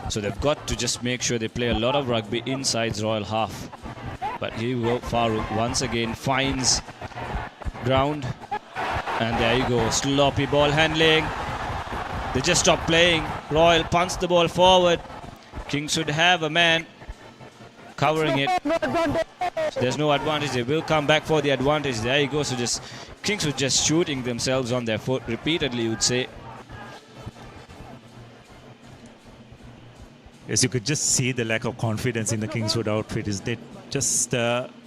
So they've got to just make sure they play a lot of rugby inside Royal half. But here we go, Farooq once again finds ground. And there you go, sloppy ball handling. They just stopped playing. Royal punts the ball forward. Kingswood have a man covering it. So there's no advantage. They will come back for the advantage. There you go. So just Kingswood just shooting themselves on their foot repeatedly, you would say. Yes, you could just see the lack of confidence in the Kingswood outfit. Is they just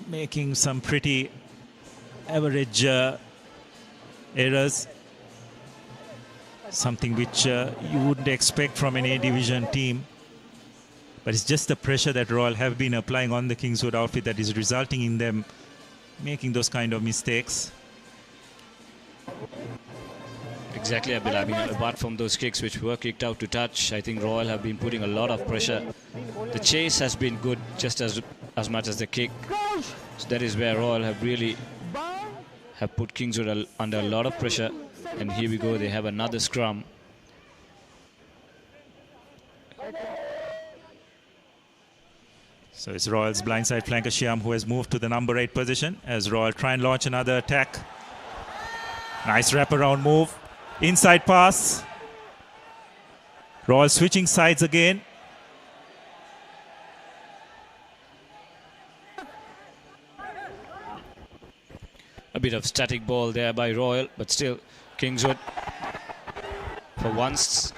making some pretty average errors. Something which you wouldn't expect from an A-division team. But it's just the pressure that Royal have been applying on the Kingswood outfit that is resulting in them making those kind of mistakes. Exactly, Abdul. I mean, apart from those kicks which were kicked out to touch, I think Royal have been putting a lot of pressure. The chase has been good just as much as the kick. So that is where Royal have really have put Kingswood under a lot of pressure. And here we go, they have another scrum. So it's Royal's blindside flanker Shyam who has moved to the number 8 position as Royal try and launch another attack. Nice wraparound move. Inside pass. Royal switching sides again. A bit of static ball there by Royal, but still Kingswood, for once,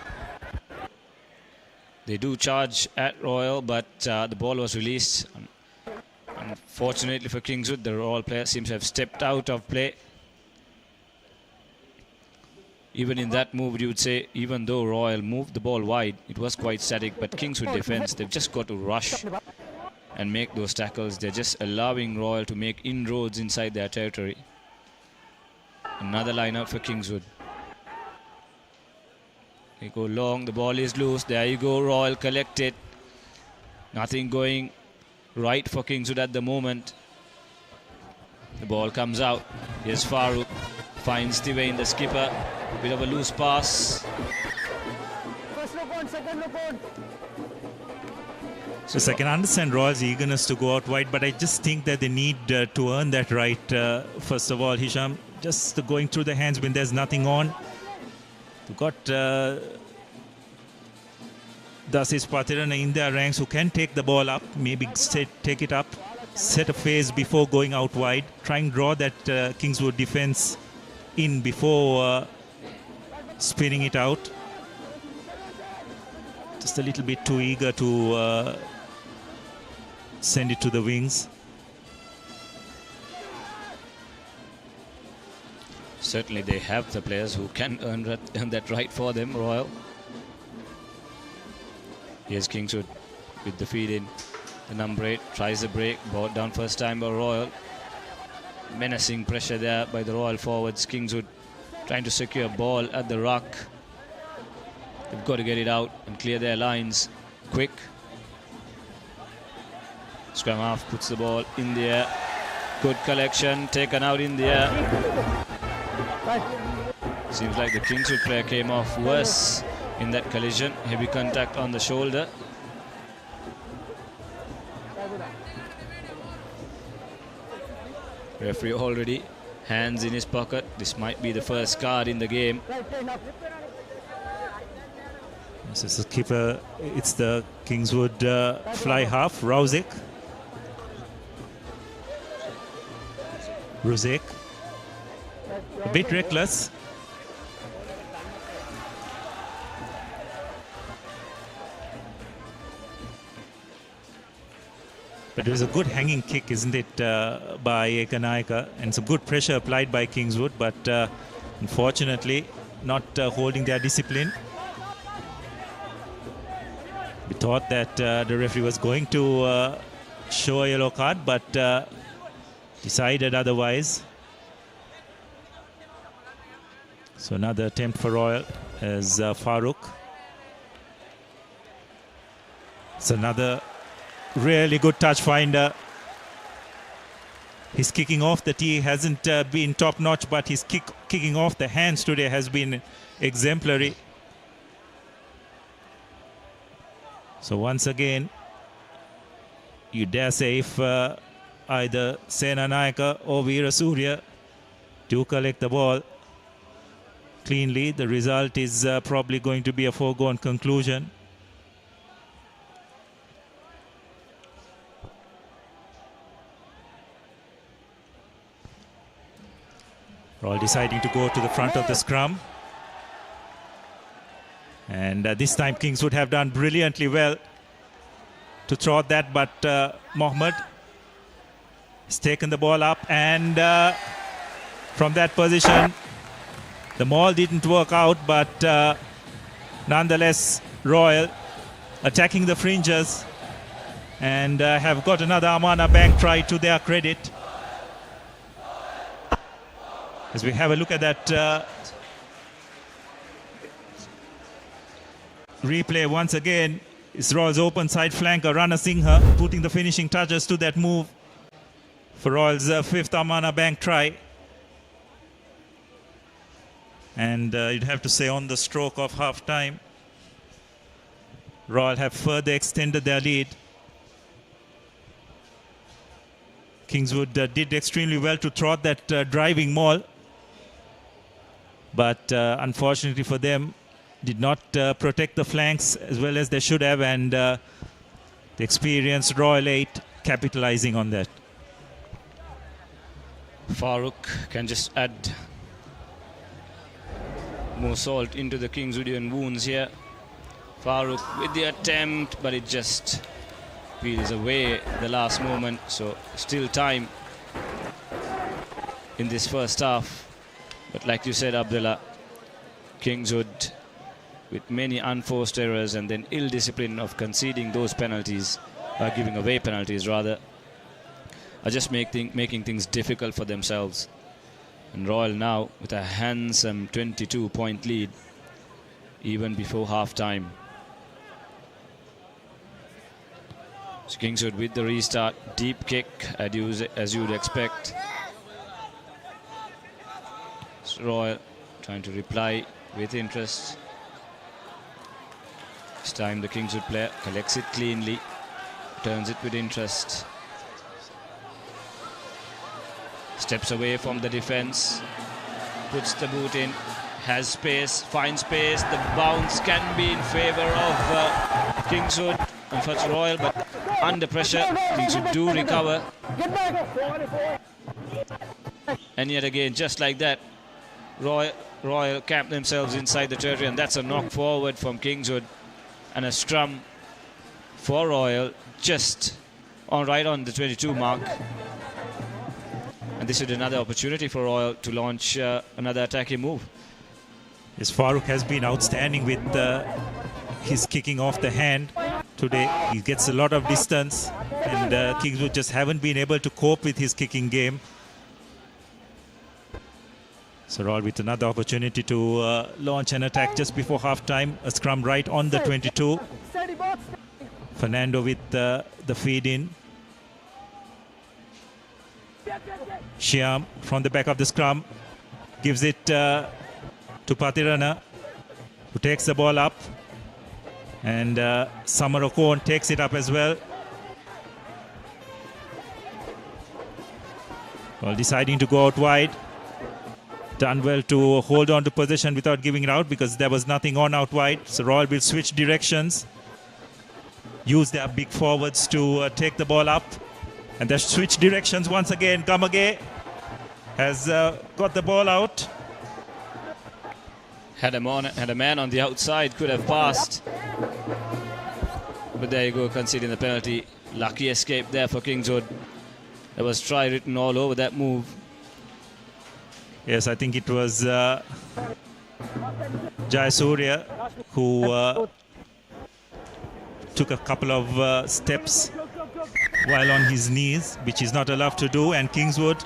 they do charge at Royal, but the ball was released. Unfortunately for Kingswood, the Royal player seems to have stepped out of play. Even in that move, you would say, even though Royal moved the ball wide, it was quite static, but Kingswood defense, they've just got to rush and make those tackles. They're just allowing Royal to make inroads inside their territory. Another line out for Kingswood. They go long, the ball is loose. There you go, Royal collected. Nothing going right for Kingswood at the moment. The ball comes out. Here's Farooq. Finds Tiwain, the skipper. Bit of a loose pass. So I can understand Royal's eagerness to go out wide, but I just think that they need to earn that right. First of all, Hisham, just going through the hands when there's nothing on. You've got Dasis Patirana in their ranks who can take the ball up, maybe take it up, set a phase before going out wide, try and draw that Kingswood defense in before spinning it out. Just a little bit too eager to send it to the wings. Certainly they have the players who can earn that right for them, Royal. Here's Kingswood with the feed in. The number 8 tries the break, brought down first time by Royal. Menacing pressure there by the Royal forwards. Kingswood trying to secure ball at the ruck. They've got to get it out and clear their lines quick. Scrum half puts the ball in the air. Good collection, taken out in the air. Seems like the Kingswood player came off worse in that collision. Heavy contact on the shoulder. Referee already hands in his pocket. This might be the first card in the game. This is the keeper. It's the Kingswood fly half, Ruzek. A bit reckless. But it was a good hanging kick, isn't it, by Ekanaika, and some good pressure applied by Kingswood, but unfortunately not holding their discipline. We thought that the referee was going to show a yellow card, but decided otherwise. So another attempt for Royal as Farooq. It's another really good touch finder. His kicking off the tee hasn't been top notch, but his kicking off the hands today has been exemplary. So once again, you dare say if either Sena Naika or Veera Surya do collect the ball cleanly, the result is probably going to be a foregone conclusion. Royal deciding to go to the front of the scrum. And this time Kingswood have done brilliantly well to throw that, but Mohammed has taken the ball up and from that position. The maul didn't work out, but nonetheless, Royal attacking the fringes and have got another Amana Bank try to their credit. As we have a look at that replay once again, it's Royal's open side flanker, Rana Singha, putting the finishing touches to that move for Royal's fifth Amana Bank try. And you'd have to say on the stroke of half time, Royal have further extended their lead. Kingswood did extremely well to thwart that driving maul, but unfortunately for them, did not protect the flanks as well as they should have, and the experienced Royal 8 capitalizing on that. Farooq can just add more salt into the Kingswoodian wounds here. Farooq with the attempt, but it just peels away the last moment. So still time in this first half. But like you said, Abdullah, Kingswood with many unforced errors and then ill discipline of conceding those penalties, giving away penalties rather, are just making things difficult for themselves. And Royal now with a handsome 22-point lead even before half-time. So Kingswood with the restart, deep kick as you would expect. So Royal trying to reply with interest. This time the Kingswood player collects it cleanly, turns it with interest. Steps away from the defense, puts the boot in, has space, finds space. The bounce can be in favor of Kingswood. Unfortunately Royal, but under pressure, Kingswood do recover. And yet again, just like that, Royal camp themselves inside the territory, and that's a knock forward from Kingswood. And a scrum for Royal just right on the 22 mark. And this is another opportunity for Royal to launch another attacking move. Yes, Farooq has been outstanding with his kicking off the hand today. He gets a lot of distance, and Kingswood just haven't been able to cope with his kicking game. So Royal with another opportunity to launch an attack just before half-time. A scrum right on the 22. Fernando with the feed in. Shyam from the back of the scrum gives it to Patirana, who takes the ball up, and Samarokon takes it up as well. Well, deciding to go out wide. Done well to hold on to possession without giving it out because there was nothing on out wide. So Royal will switch directions, use their big forwards to take the ball up, and they switch directions once again. Gamage has got the ball out. Had a man on the outside, could have passed. But there you go, conceding the penalty. Lucky escape there for Kingswood. There was try written all over that move. Yes, I think it was Jai Surya who took a couple of steps while on his knees, which he's not allowed to do, and Kingswood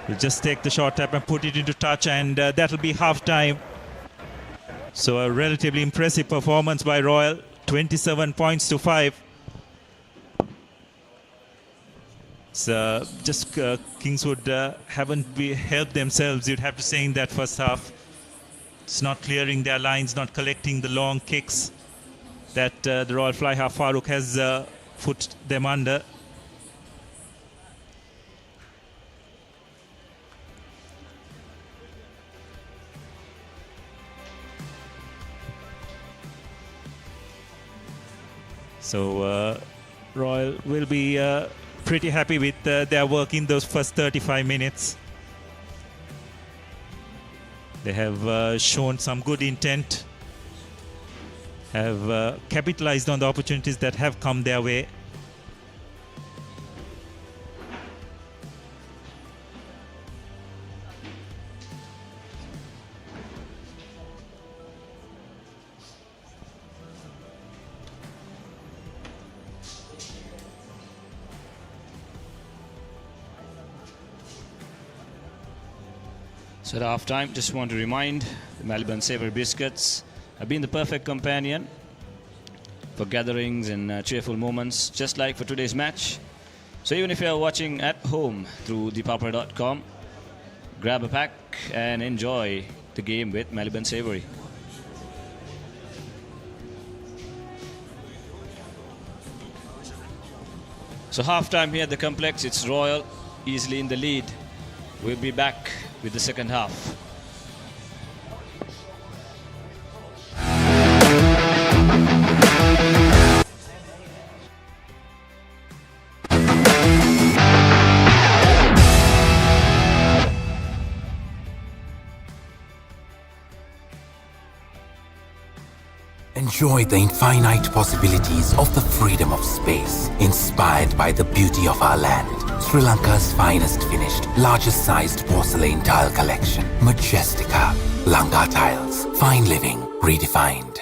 will just take the short tap and put it into touch, and that'll be half-time. So a relatively impressive performance by Royal, 27 points to 5. So just Kingswood haven't helped themselves, you'd have to say, in that first half. It's not clearing their lines, not collecting the long kicks that the Royal fly half Farooq has put them under. So Royal will be pretty happy with their work in those first 35 minutes. They have shown some good intent, have capitalized on the opportunities that have come their way. So at half time, just want to remind the Melbourne Savory Biscuits have been the perfect companion for gatherings and cheerful moments, just like for today's match. So even if you are watching at home through thepapare.com, grab a pack and enjoy the game with Melbourne Savory. So half time here at the complex, it's Royal easily in the lead. We'll be back with the second half. Enjoy the infinite possibilities of the freedom of space, inspired by the beauty of our land. Sri Lanka's finest finished, largest sized porcelain tile collection. Majestica. Lanka Tiles. Fine living redefined.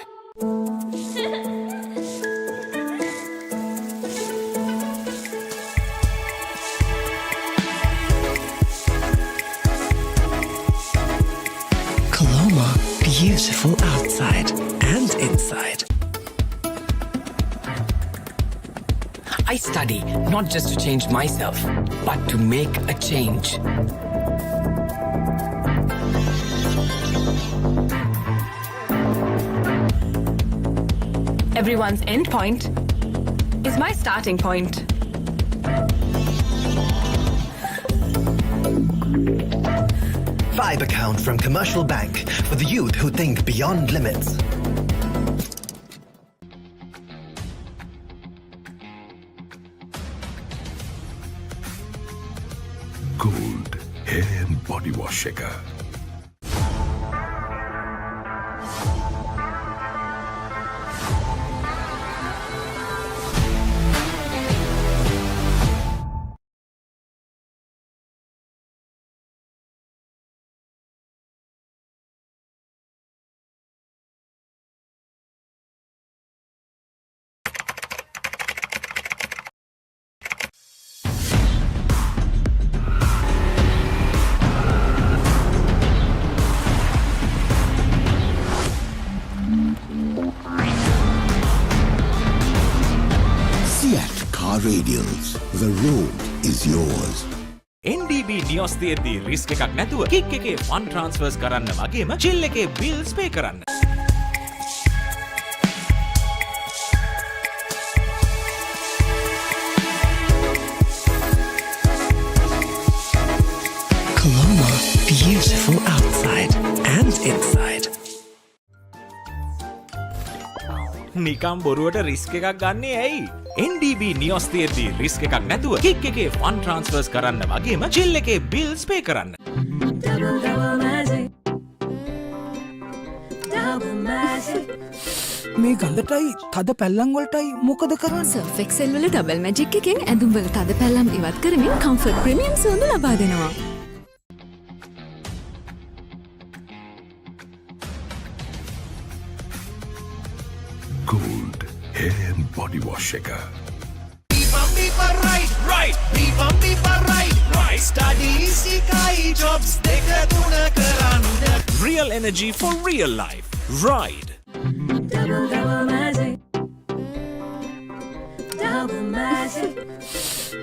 Colombo, beautiful outside and inside. I study not just to change myself, but to make a change. Everyone's end point is my starting point. Vibe account from Commercial Bank for the youth who think beyond limits. Gold hair and body wash shaker. Radials. The road is yours. NDB නියොස් තියෙද්දී risk එකක් නැතුව kick එකේ fun ට්‍රාන්ස්ෆර්ස් කරන්න වගේම chill එකේ bills පේ කරන්න. Colombo, beautiful outside and inside. නිකම් බොරුවට රිස්ක් එකක් ගන්නේ ඇයි? NDB නියොස් තියෙද්දී රිස්ක් එකක් නැතුව කික් එකේ ෆන් ට්‍රාන්ස්ෆර්ස් කරන්න වගේම චිල් එකේ බිල්ස් පේ කරන්න. මේ ගඳටයි තද පැල්ලම් වලටයි මොකද කරන්නේ? සර්ෆ් එක්සෙල් වල ඩබල් මැජික් එකෙන් ඇඳුම් වල තද පැල්ලම් ඉවත් කරමින් කම්ෆර්ට් ප්‍රීමියම් සුවඳ ලබා දෙනවා. Gold hair and body wash shaker. Beepa right. Beepa right. Studies ikai jobs deka tuna karanna. Real energy for real life. Ride.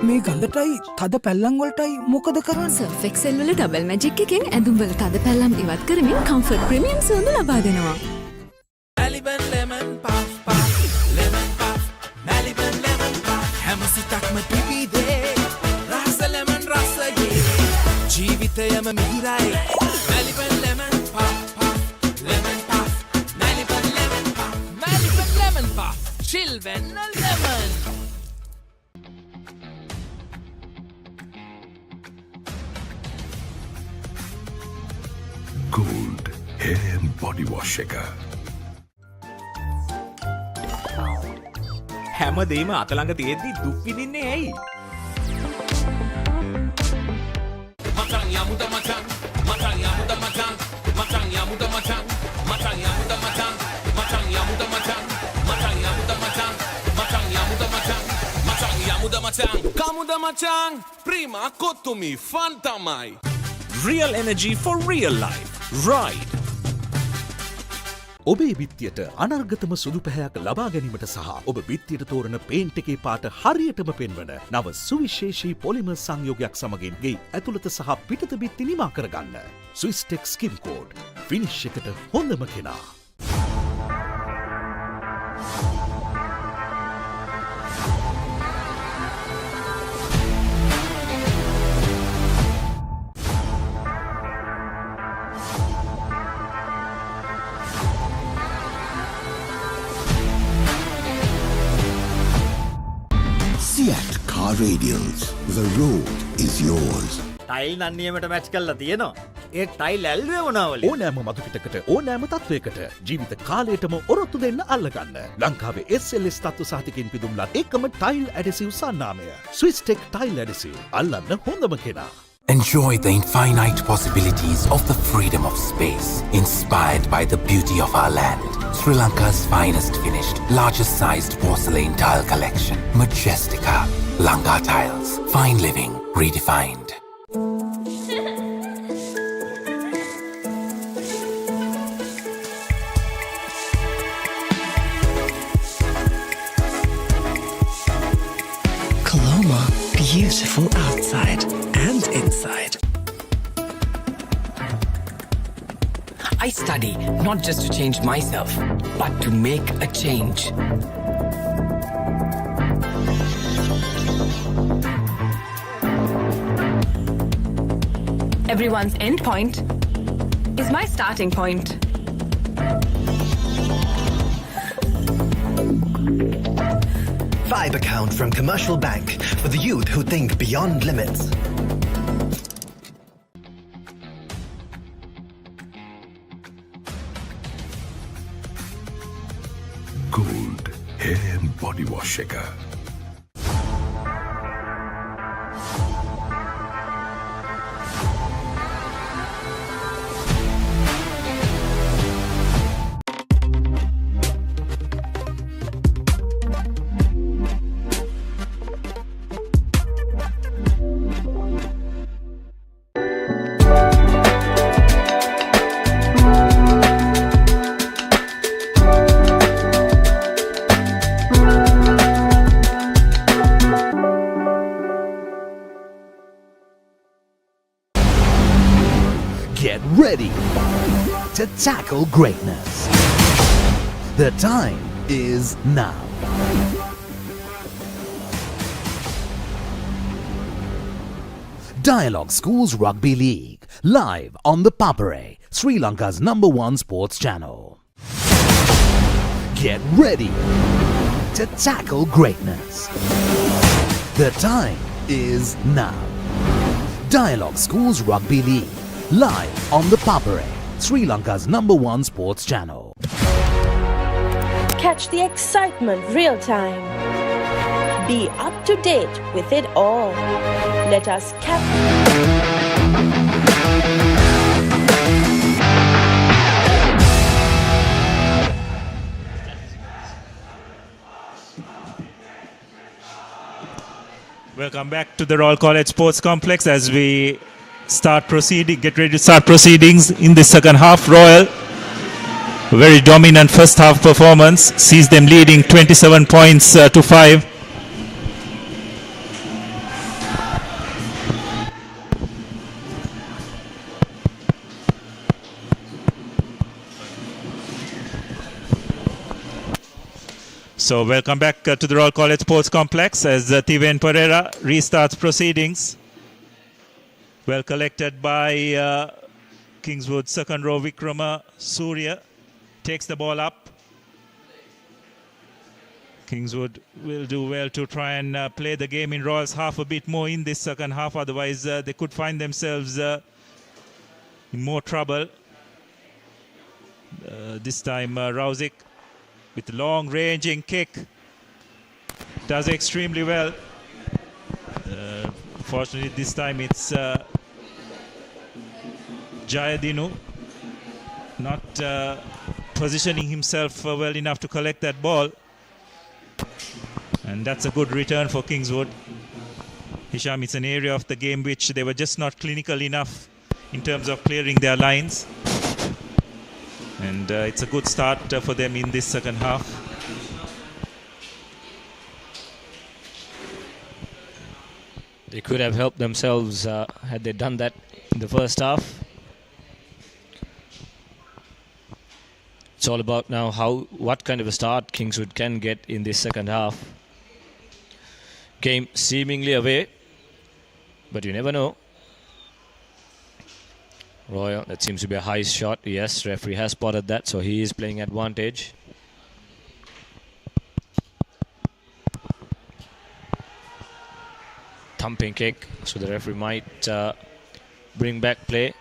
මේ ගඳටයි තද පැල්ලම් වලටයි මොකද කරන්නේ? සර්ෆ් එක්සෙල් වල ඩබල් මැජික් එකෙන් ඇඳුම් වල තද පැල්ලම් ඉවත් කරමින් කම්ෆර්ට් ප්‍රීමියම් සුවඳ ලබා දෙනවා. Melbourne lemon puff puff, lemon puff, Melbourne lemon puff. Hamasitakma pipide, rasa lemon rasa ye. Jeevithayama mihirai. Melbourne lemon puff puff, lemon puff, Melbourne lemon puff, Melbourne lemon puff. Chill venna lemon. Gold hair and body wash shaker. හැමදේම අතළඟ තියෙද්දි දුක් විඳින්නේ ඇයි? Matang ya muda matang, matang ya muda matang, matang ya muda matang, matang ya muda matang, matang ya muda matang, matang ya muda matang, matang ya muda matang, matang ya muda matang. Kamuda matang, prima kotumi fantamai. Real energy for real life. Ride. ඔබේ බිත්තියට අනර්ගතම සුදු පැහැයක් ලබා ගැනීමට සහ ඔබ බිත්තියට තෝරන paint එකේ පාට හරියටම පෙන්වන නව සුවිශේෂී පොලිමර් සංයෝගයක් සමගින් ගේ ඇතුළත සහ පිටත බිත්ති නිමා කරගන්න. ස්විස්ටෙක් Kingswood ෆිනිෂ් එකට හොඳම කෙනා. Fiat Car Radials. The road is yours. Tile නන්නියමට මැච් කරලා තියෙනවා. ඒ ටයිල් ඇල්ලුවේ මොනවල? ඕනෑම මතු පිටකට ඕනෑම තත්වයකට ජීවිත කාලයටම ඔරොත්තු දෙන්න අල්ලගන්න. ලංකාවේ SLS තත්ත්ව සහතිකෙන් පිදුම්ලත් එකම ටයිල් ඇඩෙසිව් සන්නාමය. ස්විස්ටෙක් ටයිල් ඇඩෙසිව්. අල්ලන්න හොඳම කෙනා. Enjoy the infinite possibilities of the freedom of space, inspired by the beauty of our land. Sri Lanka's finest finished, largest sized porcelain tile collection. Majestica. Lanka Tiles. Fine living redefined. Colombo, beautiful outside and inside. I study not just to change myself, but to make a change. Everyone's end point is my starting point. Vibe account from Commercial Bank for the youth who think beyond limits. Gold hair and body wash shaker. Get ready to tackle greatness. The time is now. Dialog Schools Rugby League, live on the Papare, Sri Lanka's #1 sports channel. Get ready to tackle greatness. The time is now. Dialog Schools Rugby League, live on the Papare, Sri Lanka's #1 sports channel. Catch the excitement real time. Be up to date with it all. Let us Welcome back to the Royal College Sports Complex as we get ready to start proceedings in the second half. Royal, very dominant first half performance, sees them leading 27 points to 5. So welcome back to the Royal College Sports Complex as Tiven Pereira restarts proceedings. Well collected by Kingswood second row Vikrama Surya. Takes the ball up. Kingswood will do well to try and play the game in Royals half a bit more in this second half. Otherwise, they could find themselves in more trouble. This time, Rauzik with a long-ranging kick. Does extremely well. Fortunately, this time it's Jayadinu not positioning himself well enough to collect that ball. And that's a good return for Kingswood. Hisham, it's an area of the game which they were just not clinical enough in terms of clearing their lines. And it's a good start for them in this second half. They could have helped themselves had they done that in the first half. It's all about now what kind of a start Kingswood can get in this second half. Game seemingly away, but you never know. Royal, that seems to be a high shot. Yes, referee has spotted that, so he is playing advantage. Thumping kick, so the referee might bring back play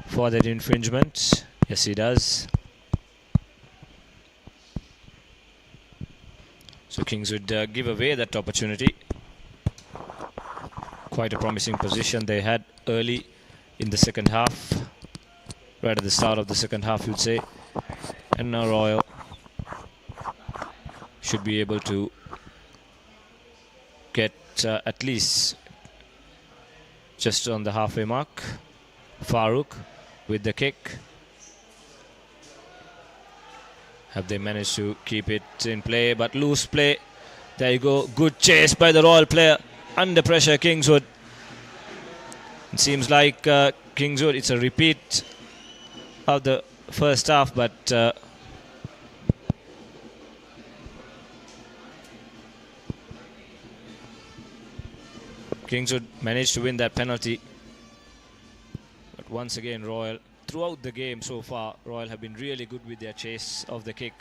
for that infringement. Yes, he does. So Kingswood give away that opportunity. Quite a promising position they had early in the second half, right at the start of the second half, you'd say. And now Royal should be able to get at least just on the halfway mark. Farouk with the kick. Have they managed to keep it in play? But loose play. There you go. Good chase by the Royal player. Under pressure, Kingswood. It seems like Kingswood, it's a repeat of the first half, but Kingswood managed to win that penalty. But once again, Royal, throughout the game so far, Royal have been really good with their chase of the kick.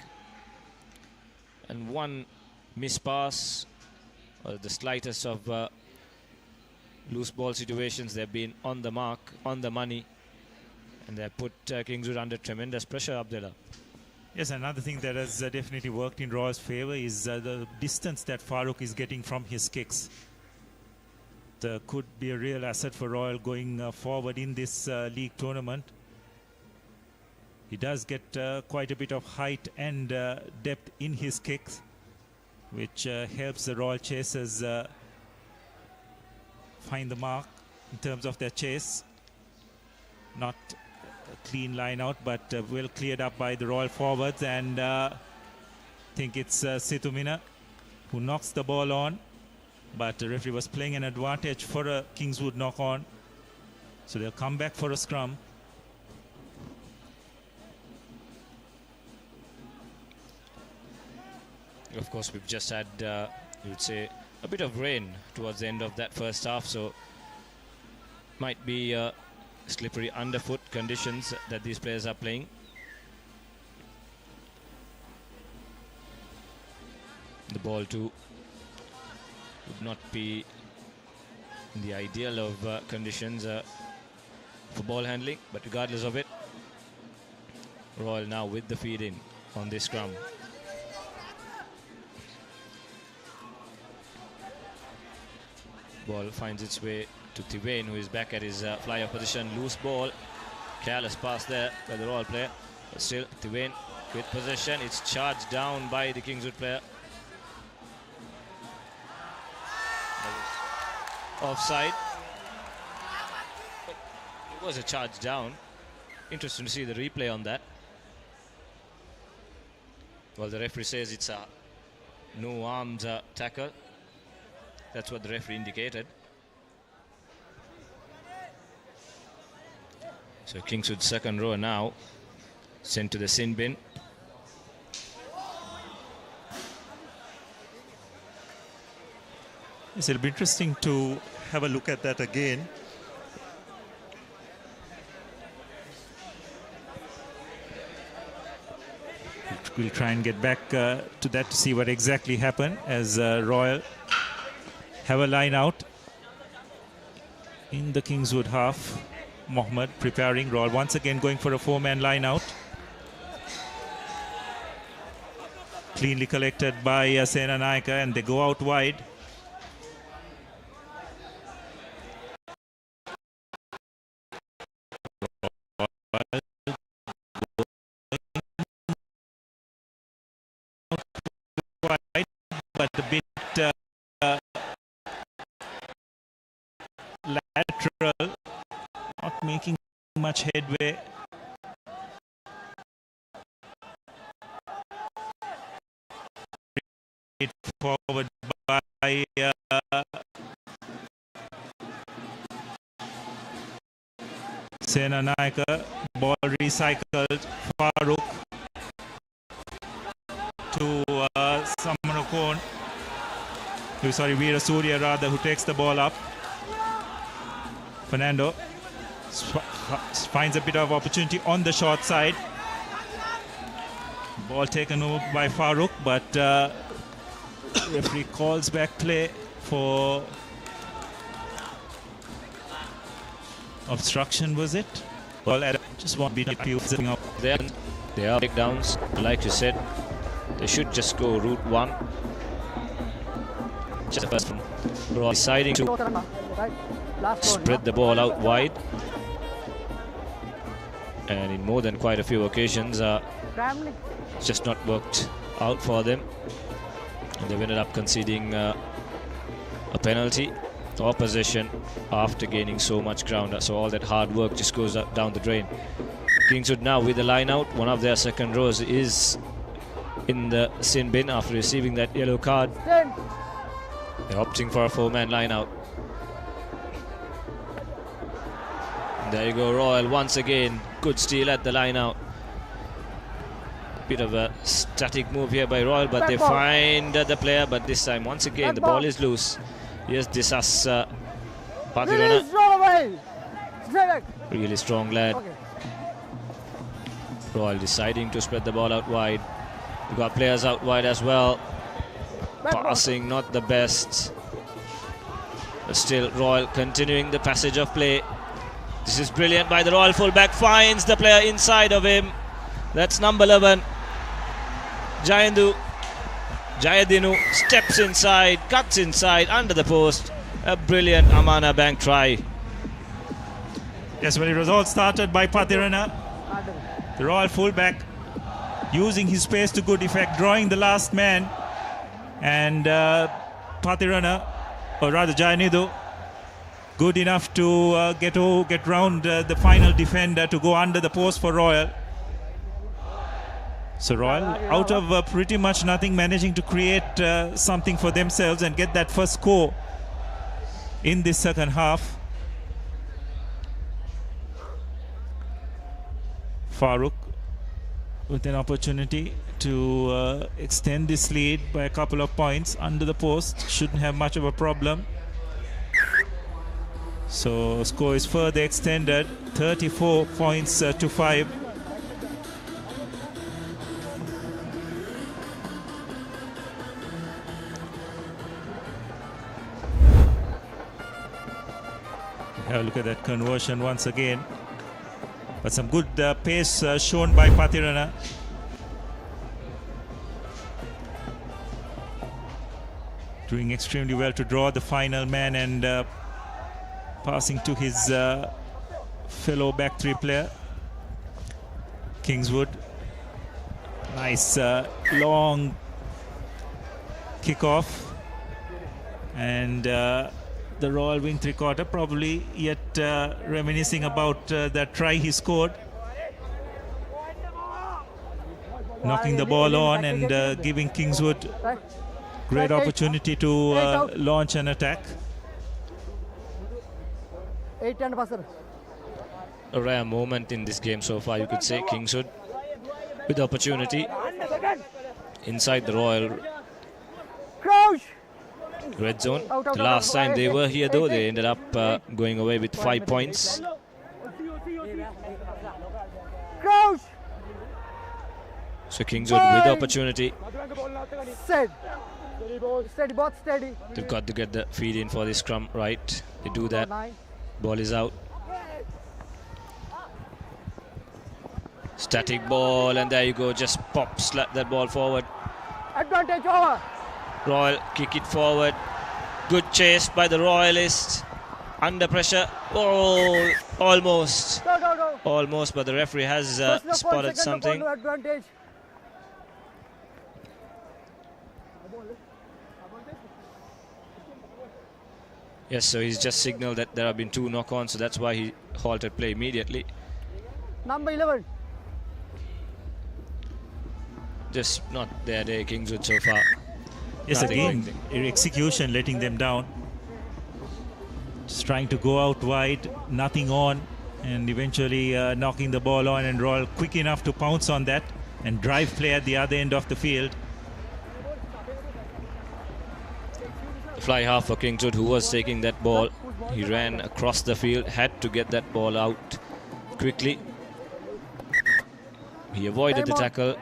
And one miss pass, or the slightest of loose ball situations, they've been on the mark, on the money, and they've put Kingswood under tremendous pressure, Abdullah. Yes, another thing that has definitely worked in Royal's favour is the distance that Farouk is getting from his kicks. It could be a real asset for Royal going forward in this league tournament. He does get quite a bit of height and depth in his kicks, which helps the Royal chasers find the mark in terms of their chase. Not a clean line out, but well cleared up by the Royal forwards, and I think it's Situmina who knocks the ball on, but the referee was playing an advantage for a Kingswood knock on, so they'll come back for a scrum. Of course, we've just had, you would say, a bit of rain towards the end of that first half, so might be slippery underfoot conditions that these players are playing. The ball too would not be in the ideal of conditions for ball handling, but regardless of it, Royal now with the feed in on this scrum. Ball finds its way to Tivain, who is back at his fly-off position. Loose ball, careless pass there by the Royal player, but still Tivain with possession. It's charged down by the Kingswood player. Offside. It was a charge down. Interesting to see the replay on that. Well, the referee says it's a no arms tackle. That's what the referee indicated. So Kingswood's second row now sent to the sin bin. Yes, it'll be interesting to have a look at that again. We'll try and get back to that to see what exactly happened as Royal have a line out in the Kingswood half. Mohammed preparing. Royal once again going for a four-man line out. Cleanly collected by Sena Naika, and they go out wide. But a bit lateral, not making much headway. Forward by Sena Naika. Ball recycled. Farooq to Samanokon. Sorry, Veera Surya rather, who takes the ball up. Fernando finds a bit of opportunity on the short side. Ball taken over by Farooq, but referee calls back play for obstruction, was it? Well, just one bit of there. They are breakdowns. Like you said, they should just go route one. Just first from deciding to spread the ball out wide, and in more than quite a few occasions, it's just not worked out for them. And they've ended up conceding a penalty or possession after gaining so much ground. So all that hard work just goes down the drain. Kingswood now with the line out. One of their second rows is in the sin bin after receiving that yellow card. They're opting for a four-man line out. There you go, Royal once again. Good steal at the line out. Bit of a static move here by Royal, but they find the player. But this time, once again, the ball is loose. Yes, this is Patirana. Really strong lad. Royal deciding to spread the ball out wide. We've got players out wide as well. Passing not the best. But still, Royal continuing the passage of play. This is brilliant by the Royal fullback. Finds the player inside of him. That's number 11. Jayadinu steps inside, cuts inside, under the post. A brilliant Amana Bank try. Yes, well, it was all started by Patirana. The Royal fullback using his pace to good effect, drawing the last man. And Patirana, or rather Jayanidu, good enough to get round the final defender to go under the post for Royal. So Royal, out of pretty much nothing, managing to create something for themselves and get that first score in this second half. Farooq with an opportunity to extend this lead by a couple of points under the post. Shouldn't have much of a problem. So score is further extended, 34 points to 5. Have a look at that conversion once again. But some good pace shown by Patirana. Doing extremely well to draw the final man and passing to his fellow back three player. Kingswood. Nice long kickoff. And the Royal wing three-quarter probably yet reminiscing about that try he scored. Knocking the ball on and giving Kingswood great opportunity to launch an attack. A rare moment in this game so far, you could say. Kingswood with opportunity inside the Royal red zone. The last time they were here though, they ended up going away with 5 points. So Kingswood with the opportunity. They've got to get the feed in for the scrum right. They do that. Ball is out. Static ball, and there you go. Just slap that ball forward. Advantage over. Royal kick it forward. Good chase by the Royalists. Under pressure. Oh, almost. Go. Almost, but the referee has spotted something. Yes, so he's just signaled that there have been 2 knock-ons, so that's why he halted play immediately. Number 11. Just not their day, Kingswood, so far. Yes, Nothing again, going. execution letting them down. Just trying to go out wide, nothing on, and eventually knocking the ball on, and Royal quick enough to pounce on that and drive play at the other end of the field. Fly half for Kingswood, who was taking that ball. He ran across the field, had to get that ball out quickly. He avoided the tackle.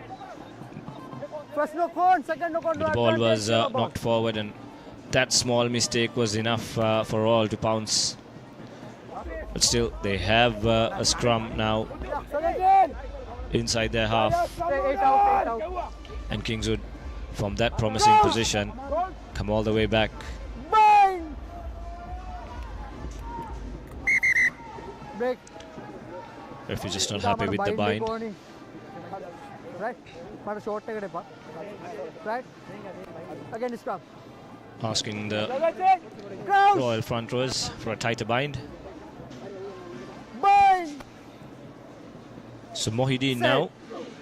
First knock on, second knock on. The ball was knocked forward, and that small mistake was enough for all to pounce. But still, they have a scrum now inside their half. And Kingswood, from that promising position, come all the way back. Referee just not happy with the bind. Right, short right, again scrum. Asking the Royal front rowers for a tighter bind. So Mohideen now,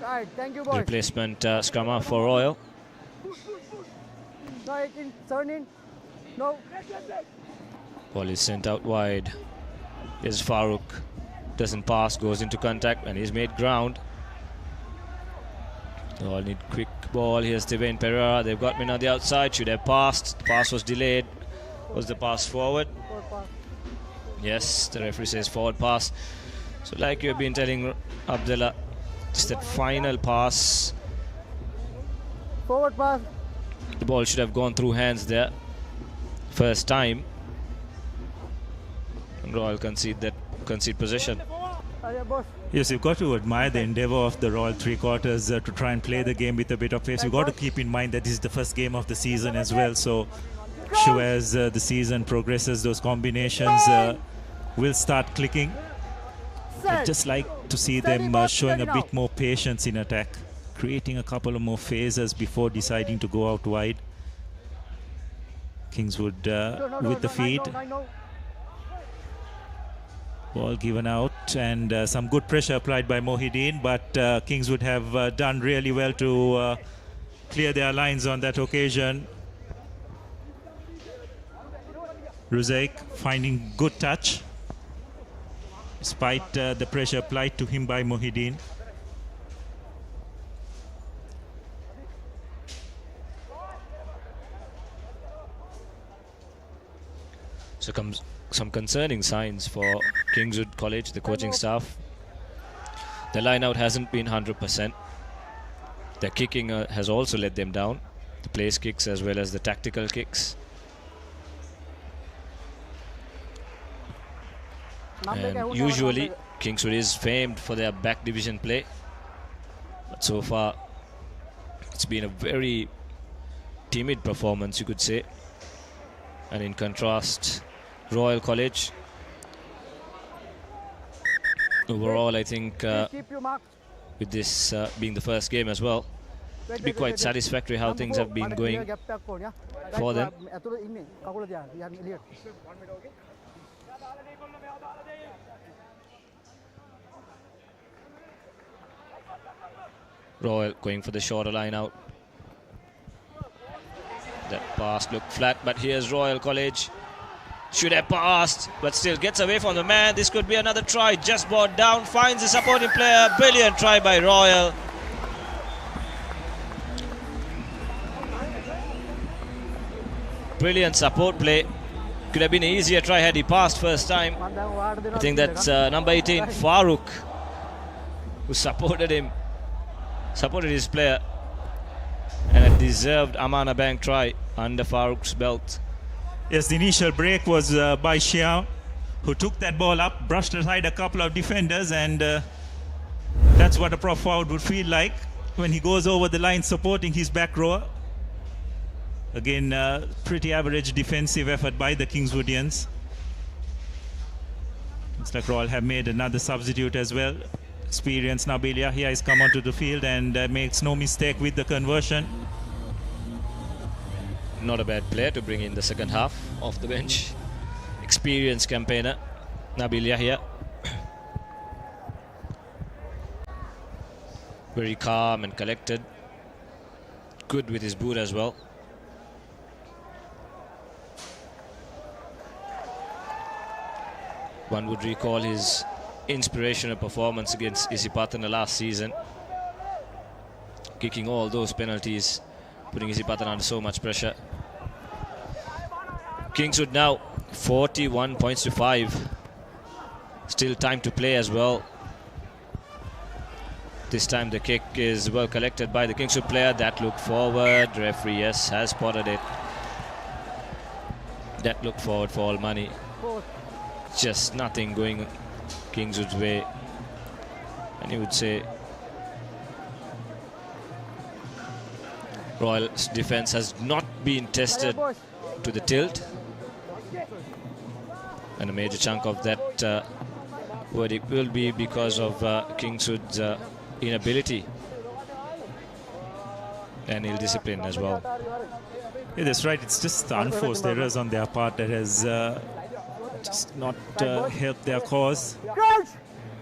Right, thank you, the boys. replacement scrummer for Royal. No, 18, 17, no. Ball is sent out wide. Here's Farouk. Doesn't pass, goes into contact, and he's made ground. They all need quick ball. Here's Steven Pereira. They've got men on the outside. Should have passed. The pass was delayed. Was the pass forward? Yes, the referee says forward pass. So like you've been telling Abdullah, just that final pass. Forward pass. The ball should have gone through hands there. First time. And Royal concede possession. Yes, you've got to admire the endeavour of the Royal three quarters to try and play the game with a bit of pace. You've got to keep in mind that this is the first game of the season as well. So sure, as the season progresses, those combinations will start clicking. I'd just like to see them showing a bit more patience in attack, creating a couple of more phases before deciding to go out wide. Kingswood with the feed. Ball given out, and some good pressure applied by Mohideen, but Kingswood have done really well to clear their lines on that occasion. Ruzaik finding good touch despite the pressure applied to him by Mohideen. So comes some concerning signs for Kingswood College, the coaching staff. The line-out hasn't been 100%. Their kicking has also let them down. The place kicks as well as the tactical kicks. And usually Kingswood is famed for their back division play. But so far it's been a very timid performance, you could say. And in contrast, Royal College, overall I think with this being the first game as well, it'll be quite satisfactory how things have been going for them. Royal going for the shorter line out. That pass looked flat, but here's Royal College. Should have passed, but still gets away from the man. This could be another try. Just brought down, finds the supporting player. Brilliant try by Royal. Brilliant support play. Could have been an easier try had he passed first time. I think that's number 18, Farouk, who supported him, supported his player, and a deserved Amana Bank try under Farouk's belt. Yes, the initial break was by Xiao, who took that ball up, brushed aside a couple of defenders, and that's what a prop forward would feel like when he goes over the line supporting his back rower. Again, pretty average defensive effort by the Kingswoodians. Looks like Royal have made another substitute as well. Experienced Nabil Yahya has come onto the field and makes no mistake with the conversion. Not a bad player to bring in the second half off the bench. experienced campaigner, Nabil Yahya. Very calm and collected. Good with his boot as well. One would recall his inspirational performance against Isipatana last season, kicking all those penalties, putting Isipatana under so much pressure. Kingswood now 41 points to 5. Still time to play as well. This time the kick is well collected by the Kingswood player. That look forward. Referee, yes, has spotted it. That look forward for all money. Just nothing going Kingswood's way. And you would say Royal's defense has not been tested to the tilt. And a major chunk of that verdict will be because of Kingswood's inability and ill discipline as well. Yeah, that's right. It's just the unforced errors on their part that has just not helped their cause.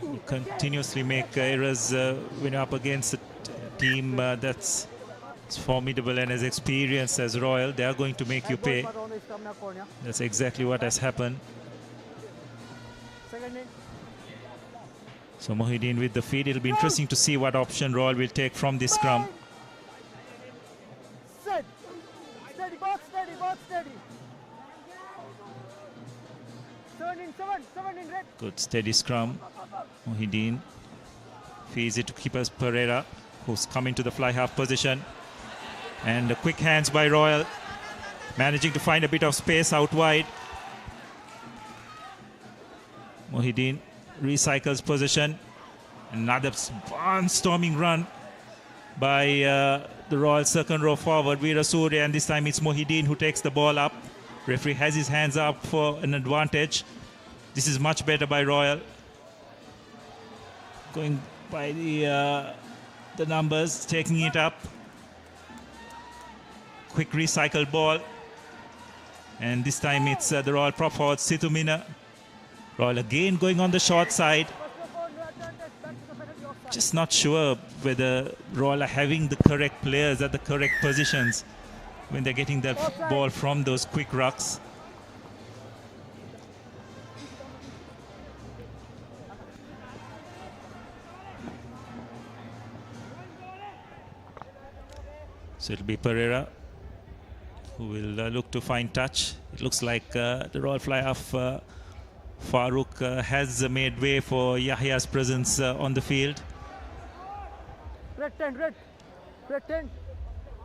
You continuously make errors when you're up against a team that's formidable and as experienced as Royal. They are going to make you pay. That's exactly what has happened. So Mohideen with the feed. It'll be interesting to see what option Royal will take from this scrum. Steady, box steady. 7 in red. Good steady scrum. Mohideen feeds it to keeper Pereira, who's come into the fly half position. And the quick hands by Royal, managing to find a bit of space out wide. Mohideen recycles position. Another barnstorming run by the Royal second row forward, Veera Surya, and this time it's Mohideen who takes the ball up. Referee has his hands up for an advantage. This is much better by Royal. Going by the numbers, taking it up. Quick recycled ball. And this time it's the Royal prop forward, Situmina. Royal again going on the short side. Just not sure whether Royal are having the correct players at the correct positions when they're getting that ball from those quick rucks. So it'll be Pereira who will look to find touch. It looks like the Royal fly-off Farouk has made way for Yahya's presence on the field. Red 10.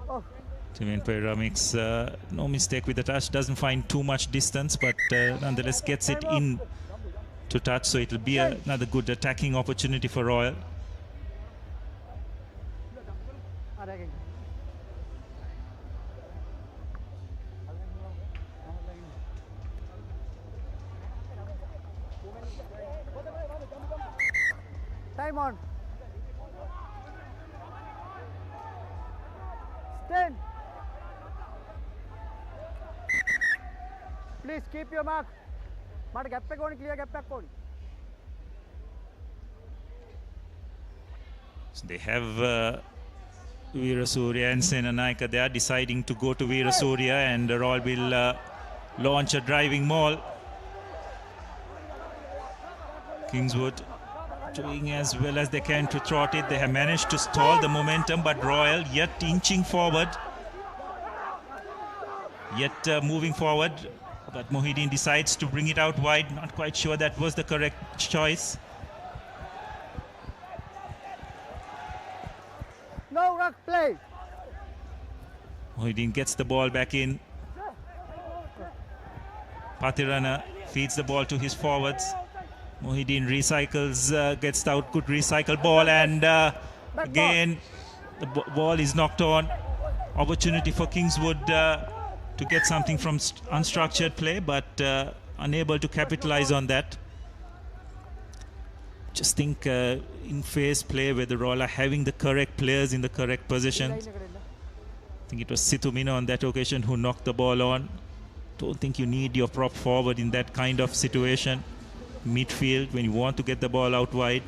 Oh. Timen Pereira makes no mistake with the touch, doesn't find too much distance, but nonetheless gets it in to touch, so it'll be another good attacking opportunity for Royal. Time on. Stand. Please keep your mark. But gap back on, clear gap back on. So they have Veera Surya and Senanaika. They are deciding to go to Veera Surya, and Royal will launch a driving maul. Kingswood doing as well as they can to thwart it. They have managed to stall the momentum, but Royal yet inching forward, yet moving forward. But Mohideen decides to bring it out wide. Not quite sure that was the correct choice. No ruck play. Mohideen gets the ball back in. Patirana feeds the ball to his forwards. Mohideen recycles, gets out good recycle ball, and again the ball is knocked on. Opportunity for Kingswood to get something from unstructured play, but unable to capitalize on that. Just think in phase play where the Royal are having the correct players in the correct positions. I think it was Situmina on that occasion who knocked the ball on. Don't think you need your prop forward in that kind of situation. Midfield, when you want to get the ball out wide.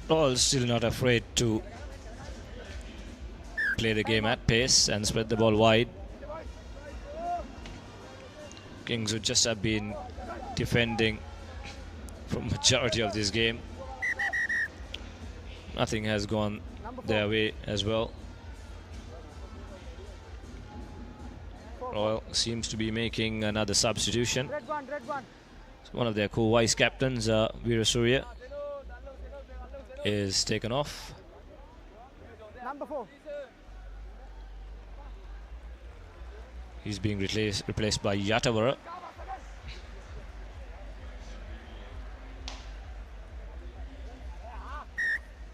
All still not afraid to play the game at pace and spread the ball wide. Kingswood just have been defending from majority of this game. Nothing has gone their way as well. Royal seems to be making another substitution. So one of their co-vice captains, Veerasurya, is taken off. Number 4. He's being replaced by Yatavara.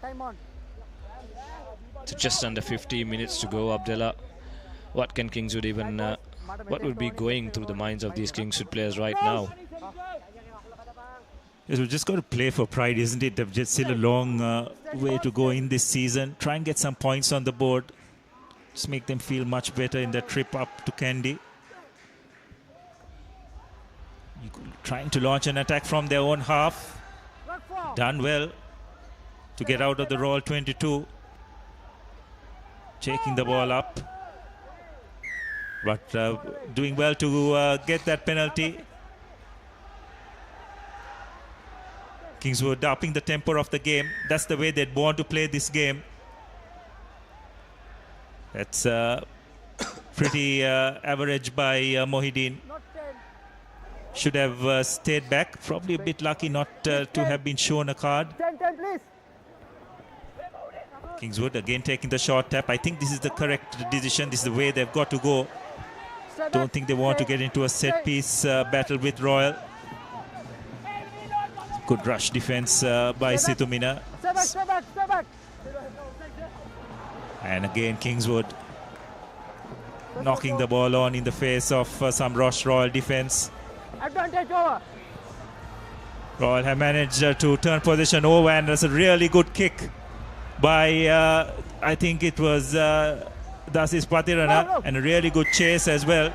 Time on. So just under 15 minutes to go, Abdullah. What can Kingswood even, what would be going through the minds of these Kingswood players right now? Yes, we've just got to play for pride, isn't it? They've just still a long way to go in this season. Try and get some points on the board. Just make them feel much better in their trip up to Kandy. Trying to launch an attack from their own half. Done well to get out of the Royal 22. Taking the ball up. But doing well to get that penalty. Kingswood upping the tempo of the game. That's the way they'd want to play this game. That's pretty average by Mohideen. Should have stayed back. Probably a bit lucky not to have been shown a card. 10, please. Kingswood again taking the short tap. I think this is the correct decision. This is the way they've got to go. Don't think they want to get into a set piece battle with Royal. Good rush defense by Situmina. Step back. And again Kingswood knocking the ball on in the face of some rush Royal defense. Advantage over. Royal have managed to turn possession over, and that's a really good kick by I think it was Dasis Patirana, and a really good chase as well.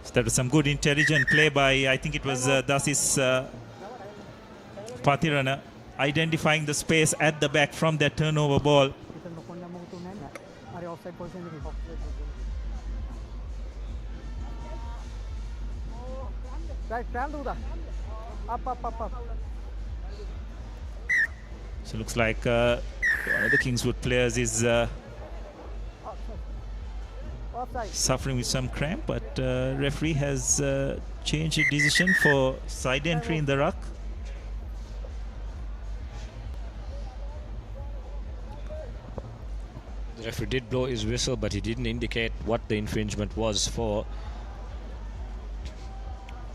So that was some good intelligent play by, I think it was Dasis Patirana, identifying the space at the back from that turnover ball. Right, up. So looks like one of the Kingswood players is suffering with some cramp, but referee has changed his decision for side entry in the ruck. The referee did blow his whistle, but he didn't indicate what the infringement was for.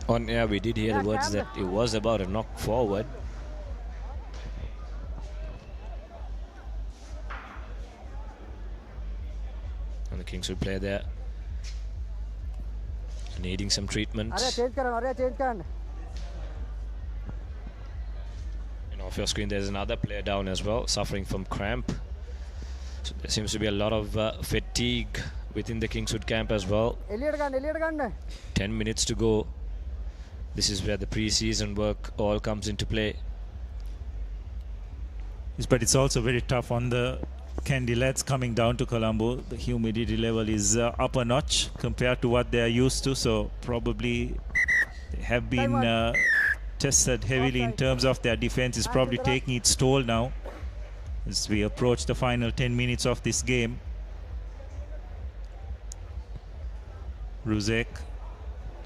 On air, we did hear the words that it was about a knock forward. And the Kingswood player there needing some treatment. And off your screen, there's another player down as well, suffering from cramp. So there seems to be a lot of fatigue within the Kingswood camp as well. 10 minutes to go. This is where the pre-season work all comes into play. Yes, but it's also very tough on the Kandy lads coming down to Colombo. The humidity level is up a notch compared to what they are used to, so probably they have been tested heavily in terms of their defense. Is probably taking its toll now as we approach the final 10 minutes of this game. Ruzek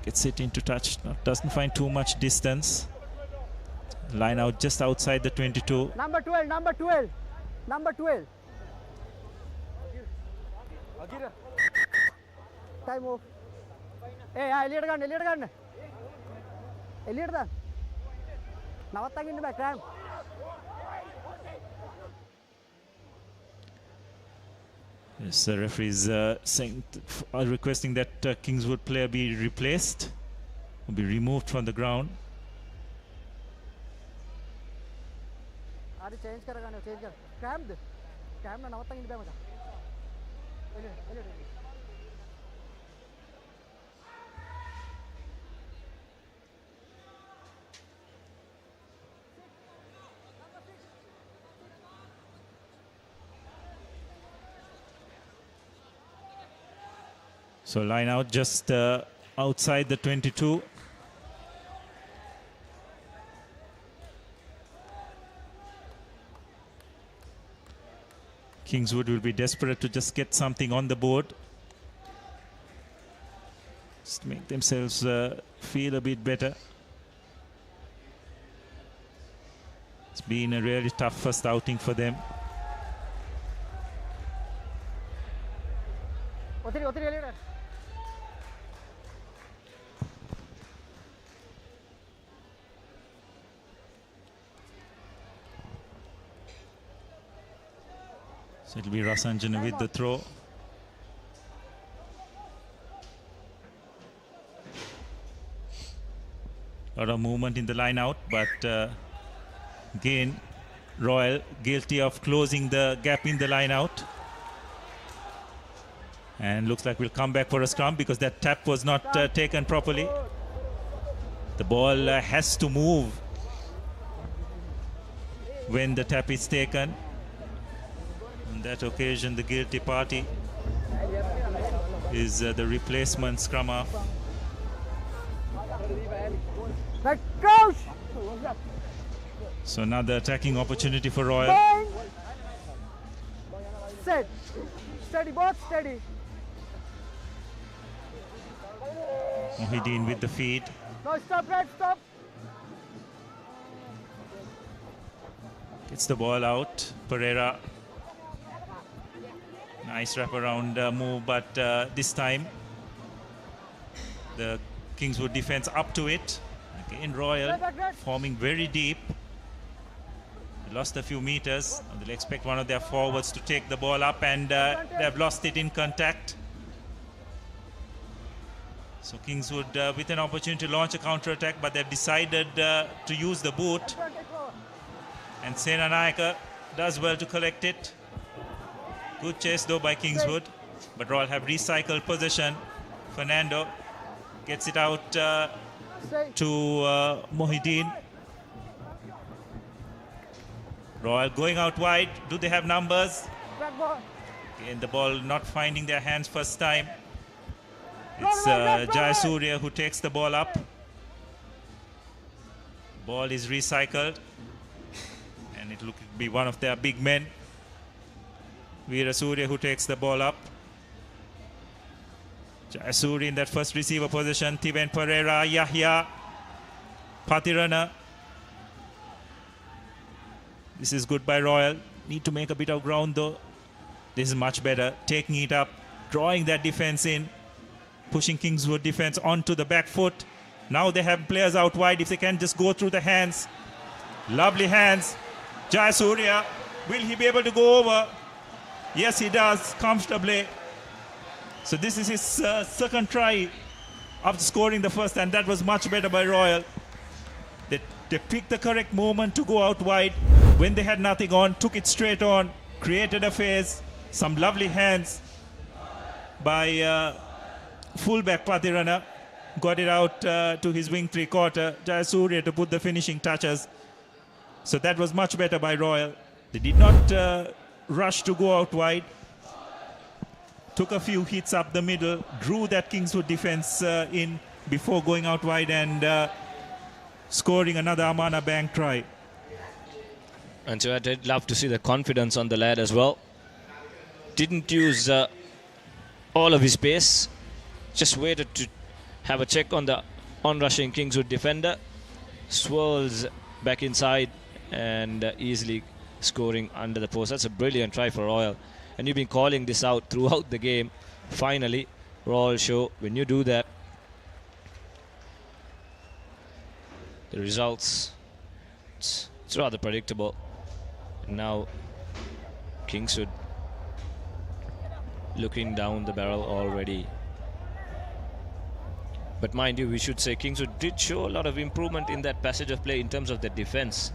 gets it into touch, doesn't find too much distance. Line out just outside the 22. Number 12. Time off. Hey, Elliot gun. Elliot gun. Navatang in the back, time. Yes, the referee is requesting that Kingswood player be replaced. will be removed from the ground. Change कर गाने change कर cam दे cam ना नवता इन पे मजा So line out just outside the 22. Kingswood will be desperate to just get something on the board. Just make themselves feel a bit better. It's been a really tough first outing for them. So it'll be Rasanjana with the throw. A lot of movement in the line out, but again, Royal guilty of closing the gap in the line out. And looks like we'll come back for a scrum because that tap was not taken properly. The ball has to move when the tap is taken. On that occasion, the guilty party is the replacement scrum half. So another attacking opportunity for Royal. Set. Steady, both steady. Mohideen with the feed. No, stop, right, stop. Gets the ball out. Pereira. Nice wraparound move, but this time the Kingswood defense up to it. Again, Royal forming very deep. They lost a few meters. They'll expect one of their forwards to take the ball up, and they have lost it in contact. So Kingswood with an opportunity to launch a counter-attack, but they've decided to use the boot. And Senanayaka does well to collect it. Good chase though by Kingswood, but Royal have recycled possession. Fernando gets it out to Mohideen. Royal going out wide. Do they have numbers? Again, the ball not finding their hands first time. It's Jayasuriya who takes the ball up. Ball is recycled, and it will be one of their big men, Veerasuriya, who takes the ball up. Jayasuriya in that first receiver position. Tiven Pereira, Yahya, Patirana. This is good by Royal. Need to make a bit of ground though. This is much better. Taking it up, drawing that defense in, pushing Kingswood defense onto the back foot. Now they have players out wide. If they can just go through the hands. Lovely hands. Jayasuriya, will he be able to go over? Yes, he does, comfortably. So this is his second try after scoring the first, and that was much better by Royal. They picked the correct moment to go out wide when they had nothing on, took it straight on, created a phase, some lovely hands by fullback Patirana, got it out to his wing three-quarter, Jayasuriya to put the finishing touches. So that was much better by Royal. They did not rush to go out wide. Took a few hits up the middle, drew that Kingswood defense in before going out wide and scoring another Amana Bank try. And so I'd love to see the confidence on the lad as well. Didn't use all of his pace. Just waited to have a check on the on-rushing Kingswood defender. Swirls back inside and easily scoring under the post. That's a brilliant try for Royal. And you've been calling this out throughout the game. Finally, Royal show when you do that. The results, it's rather predictable. And now Kingswood looking down the barrel already. But mind you, we should say Kingswood did show a lot of improvement in that passage of play in terms of their defense,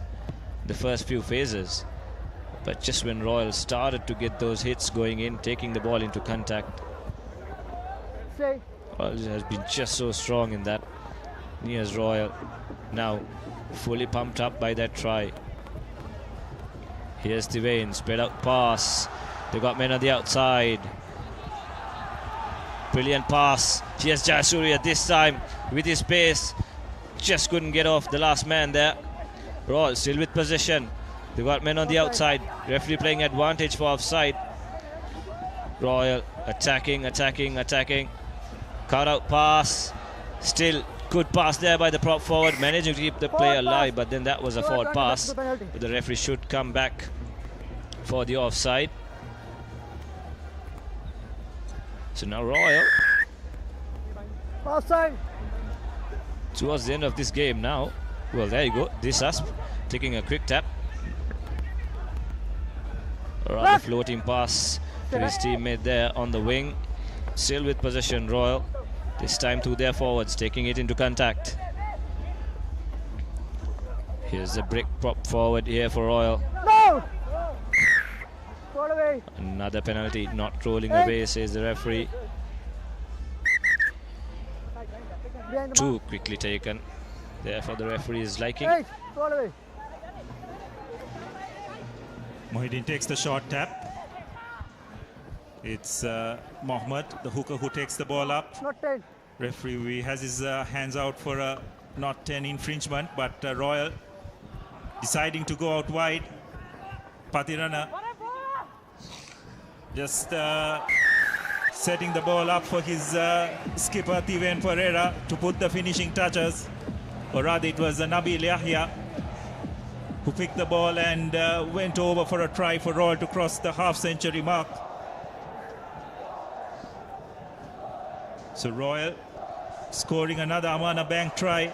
the first few phases. But just when Royal started to get those hits going in, taking the ball into contact, Royal has been just so strong in that. Here's Royal now fully pumped up by that try. Here's Devane, spread out pass. They got men on the outside. Brilliant pass. Here's Jayasuriya this time with his pace. Just couldn't get off the last man there. Royal still with possession. They got men on the outside. Referee playing advantage for offside. Royal attacking. Cut out pass. Still good pass there by the prop forward. Managing to keep the play alive, but then that was a forward pass. But the referee should come back for the offside. So now Royal offside. Towards the end of this game now. Well, there you go. Disasp taking a quick tap. A rather floating pass to his teammate there on the wing. Still with possession, Royal. This time to their forwards, taking it into contact. Here's the brick prop forward here for Royal. No! Another penalty, not rolling away, says the referee. Too quickly taken. Therefore, the referee is liking. Mohideen takes the short tap. It's Mohammed, the hooker, who takes the ball up. Not 10. Referee has his hands out for a not 10 infringement, but Royal deciding to go out wide. Patirana just setting the ball up for his skipper Tiven Pereira to put the finishing touches. Or rather, it was Nabil Yahya who picked the ball and went over for a try for Royal to cross the half-century mark. So Royal scoring another Amana Bank try,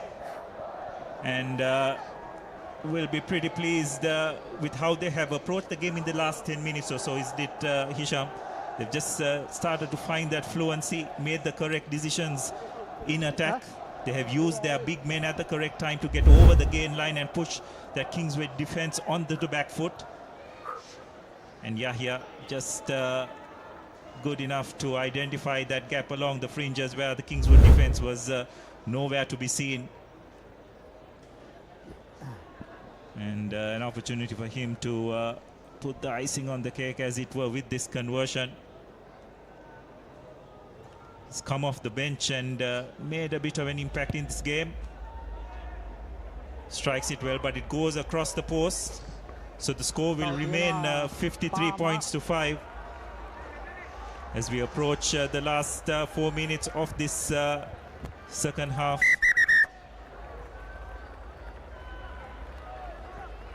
and will be pretty pleased with how they have approached the game in the last 10 minutes or so. Is it Hisham? They've just started to find that fluency, made the correct decisions in attack. They have used their big men at the correct time to get over the gain line and push that Kingswood defense onto the back foot. And Yahya just good enough to identify that gap along the fringes where the Kingswood defense was nowhere to be seen. And an opportunity for him to put the icing on the cake, as it were, with this conversion. He's come off the bench and made a bit of an impact in this game. Strikes it well, but it goes across the post. So the score will remain 53 points to 5 as we approach the last 4 minutes of this second half.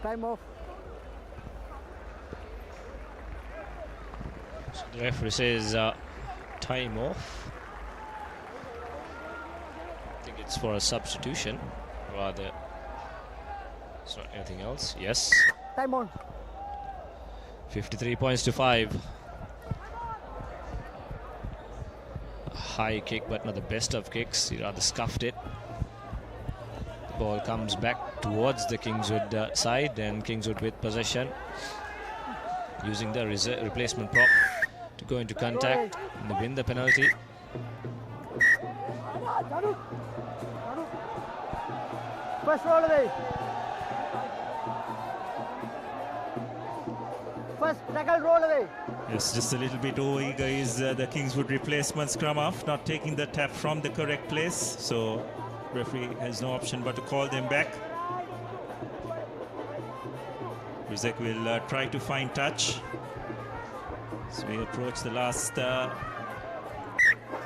Time off. So the referee says time off. I think it's for a substitution, rather. It's not anything else. Yes. Time on. 53 points to 5. A high kick, but not the best of kicks. He rather scuffed it. The ball comes back towards the Kingswood side, and Kingswood with possession, using the replacement prop to go into contact and win the penalty. First roll away. First tackle roll away. Yes, just a little bit over-eager is the Kingswood replacement scrum half, not taking the tap from the correct place. So referee has no option but to call them back. Rizek will try to find touch. So we approach the last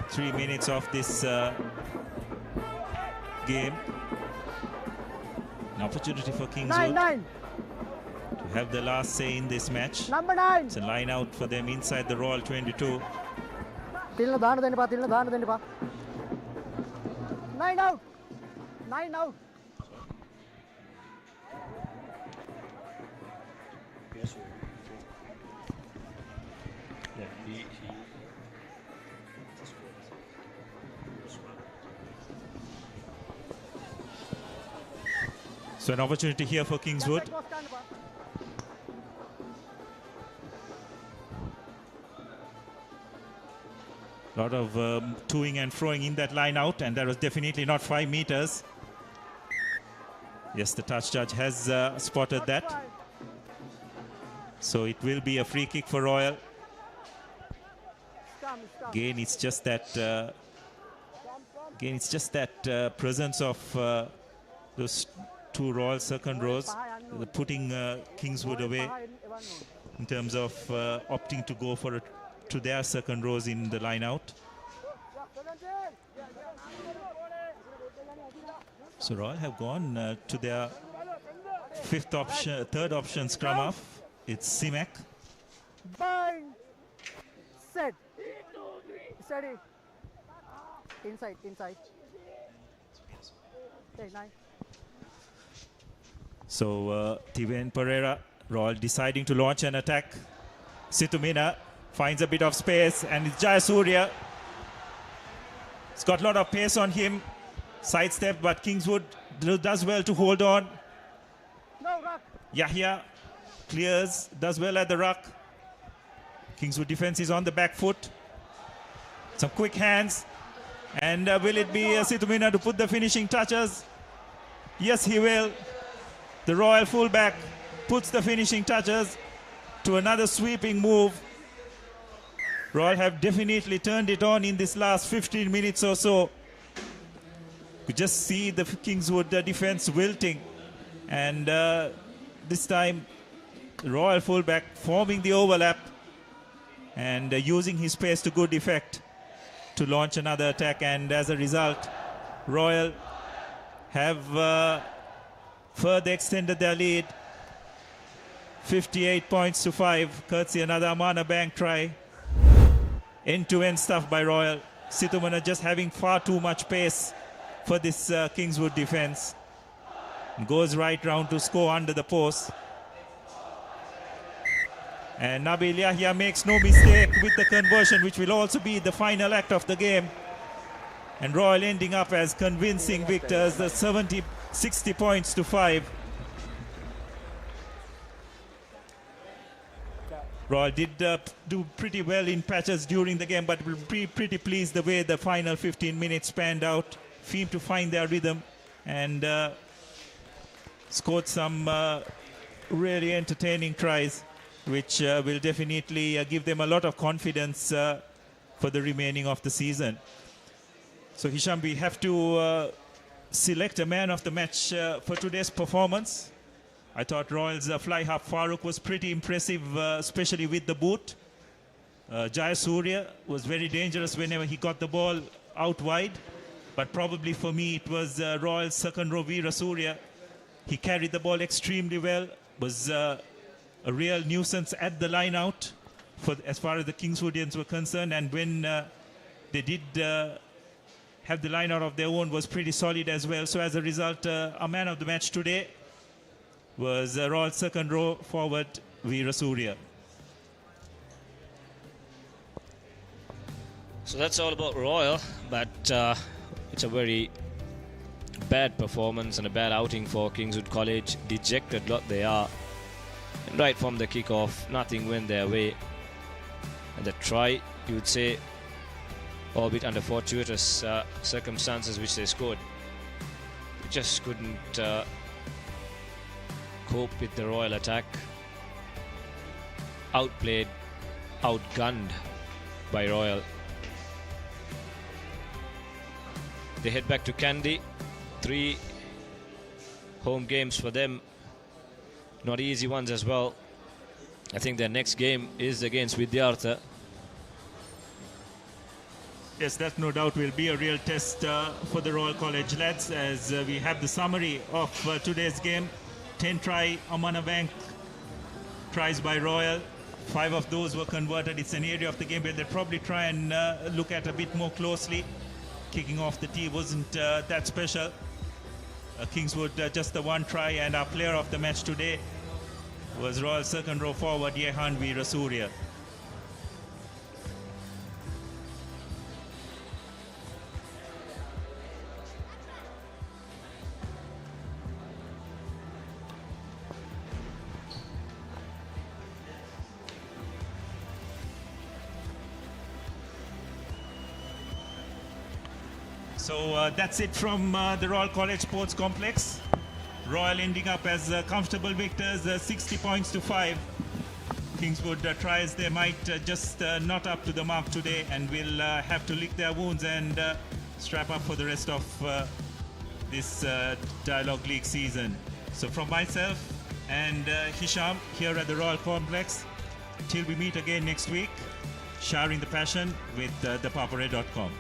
3 minutes of this game. An opportunity for Kingswood to have the last say in this match. Number 9. It's a line out for them inside the Royal 22. 9 out. 9 out. So an opportunity here for Kingswood. A lot of toing and froing in that line out, and that was definitely not 5 meters. Yes, the touch judge has spotted that. So it will be a free kick for Royal. Again, it's just that presence of those two Royal second rows, putting Kingswood away in terms of opting to go to their second rows in the line out. So Royal have gone to their third option scrum half. It's Simek. Bind. Set. Steady. Inside. Okay, 9. So Tiven Pereira, Royal deciding to launch an attack. Situmina finds a bit of space, and it's Jayasuriya. It's got a lot of pace on him. Sidestep, but Kingswood does well to hold on. No, ruck. Yahya clears, does well at the ruck. Kingswood defense is on the back foot. Some quick hands. And will it be Situmina to put the finishing touches? Yes, he will. The Royal fullback puts the finishing touches to another sweeping move. Royal have definitely turned it on in this last 15 minutes or so. You just see the Kingswood defense wilting. And this time, Royal fullback forming the overlap and using his pace to good effect to launch another attack. And as a result, Royal have further extended their lead. 58 points to 5, courtesy another Amana Bank try. End-to-end stuff by Royal. Situmana just having far too much pace for this Kingswood defense. Goes right round to score under the post. And Nabil Yahya makes no mistake with the conversion, which will also be the final act of the game. And Royal ending up as convincing victors, the 60 points to 5. Royal did do pretty well in patches during the game, but will be pretty pleased the way the final 15 minutes panned out. Seemed to find their rhythm and scored some really entertaining tries, which will definitely give them a lot of confidence for the remaining of the season. So Hisham, we have to select a man of the match for today's performance. I thought Royal's fly half Farooq was pretty impressive, especially with the boot. Jayasuriya was very dangerous whenever he got the ball out wide. But probably for me, it was Royal's second row, Veerasuriya. He carried the ball extremely well, was a real nuisance at the line out as far as the Kingswoodians were concerned. And when they did have the line out of their own, was pretty solid as well. So as a result, our man of the match today was Royal second row forward, Veerasuriya. So that's all about Royal, but it's a very bad performance and a bad outing for Kingswood College. Dejected lot they are. And right from the kickoff, nothing went their way. And the try, you would say, albeit under fortuitous circumstances which they scored, we just couldn't cope with the Royal attack. Outplayed, outgunned by Royal. They head back to Kandy. 3 home games for them. Not easy ones as well. I think their next game is against Vidyartha. Yes, that no doubt will be a real test for the Royal College lads, as we have the summary of today's game. 10 try Amana Bank tries by Royal. 5 of those were converted. It's an area of the game where they'll probably try and look at a bit more closely. Kicking off the tee wasn't that special. Kingswood just the 1 try, and our player of the match today was Royal second row forward Yehan Veerasuriya. So that's it from the Royal College Sports Complex. Royal ending up as comfortable victors, 60 points to 5. Kingswood tries their might, just not up to the mark today, and will have to lick their wounds and strap up for the rest of this Dialog League season. So from myself and Hisham here at the Royal Complex, till we meet again next week, sharing the passion with thepapare.com.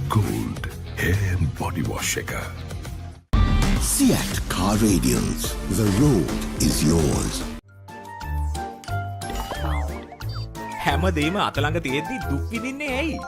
Gold hair and body wash shaker. Seat car radials. The road is yours. හැමදේම අතළඟ තියෙද්දි දුක් විඳින්නේ ඇයි?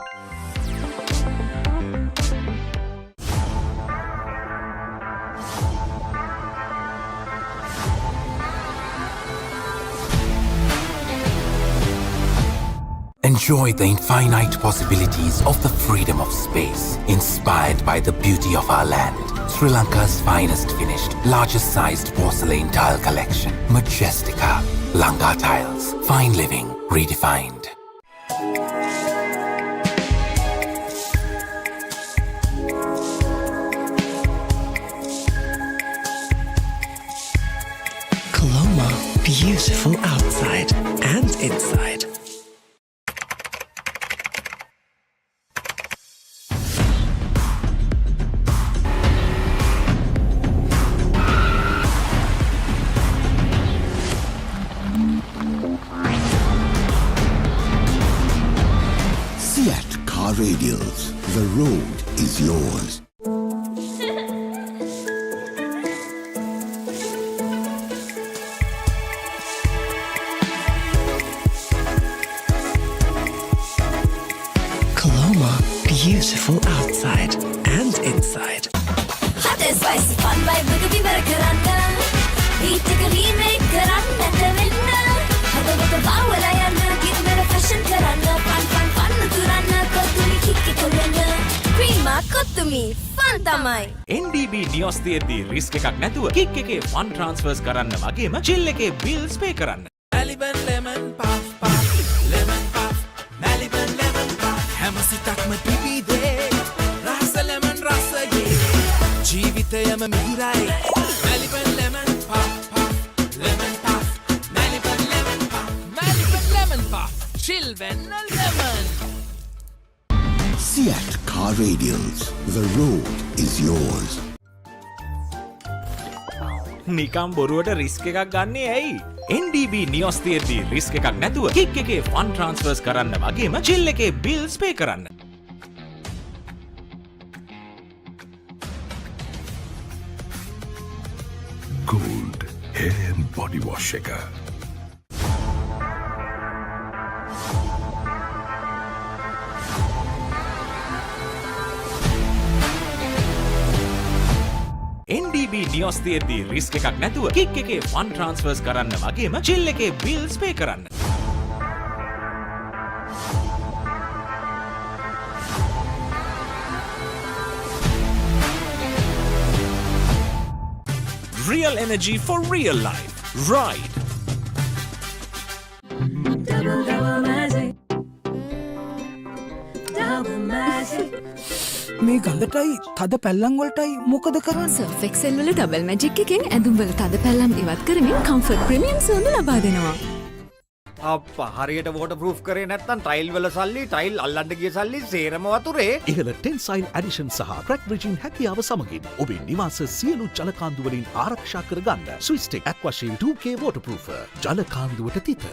Enjoy the infinite possibilities of the freedom of space, inspired by the beauty of our land. Sri Lanka's finest finished, largest sized porcelain tile collection. Majestica. Lanka Tiles. Fine living redefined. Colombo. Beautiful outside and inside. Radials. The road is yours. Colombo. Beautiful outside and inside. Hot and spicy fun vibe Rugby Marakaranga. Retake remake karanga tavinna. Hada wada bawala yanna give me a fashion karanga. Fun fun fun turana kotuli kikki koranga. Creama kotumi fun tamai. NDB නියොස් තියෙද්දි risk එකක් නැතුව kick එකේ fun ට්‍රාන්ස්ෆර්ස් කරන්න වගේම chill එකේ bills පේ කරන්න. Maliban lemon puff puff, lemon puff, Maliban lemon puff. හැම සිතක්ම පිපිදේ, රස lemon රසයේ. ජීවිතයම මිහිරයි. Maliban lemon puff puff, lemon puff, Maliban lemon puff, Maliban lemon puff. Chill venna lemon. Seat car radials. The road is yours. නිකම් බොරුවට risk එකක් ගන්නේ ඇයි? NDB නියොස් තියෙද්දි risk එකක් නැතුව කික් එකේ ෆන් ට්‍රාන්ස්ෆර්ස් කරන්න වගේම චිල් එකේ බිල්ස් පේ කරන්න. Gold hair and body wash shaker. NDB නියොස් තියෙද්දි රිස්ක් එකක් නැතුව කික් එකේ ෆන් ට්‍රාන්ස්ෆර්ස් කරන්න වගේම චිල් එකේ බිල්ස් පේ කරන්න. Real energy for real life. Ride. Double magic. Double magic. මේ ගඳටයි තද පැල්ලම් වලටයි මොකද කරන්නේ? සර්ෆ් එක්සෙල් වල ඩබල් මැජික් එකෙන් ඇඳුම් වල තද පැල්ලම් ඉවත් කරමින් කම්ෆර්ට් ප්‍රීමියම් සුවඳ ලබා දෙනවා. අප්පා හරියට වෝටර් ප්‍රූෆ් කරේ නැත්නම් ටයිල් වල සල්ලි ටයිල් අල්ලන්න ගිය සල්ලි සේරම වතුරේ. ඉහළ ටෙන්සයිල් ඇඩිෂන් සහ ක්‍රැක් බ්‍රිජින් හැකියාව සමගින් ඔබේ නිවාස සියලු ජලකාන්දු වලින් ආරක්ෂා කර ගන්න. ස්විස්ටෙක් ඇක්වාෂීල්ඩ් 2K waterproof. ජලකාන්දුවට තිත.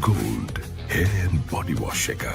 Gold hair and body wash එක.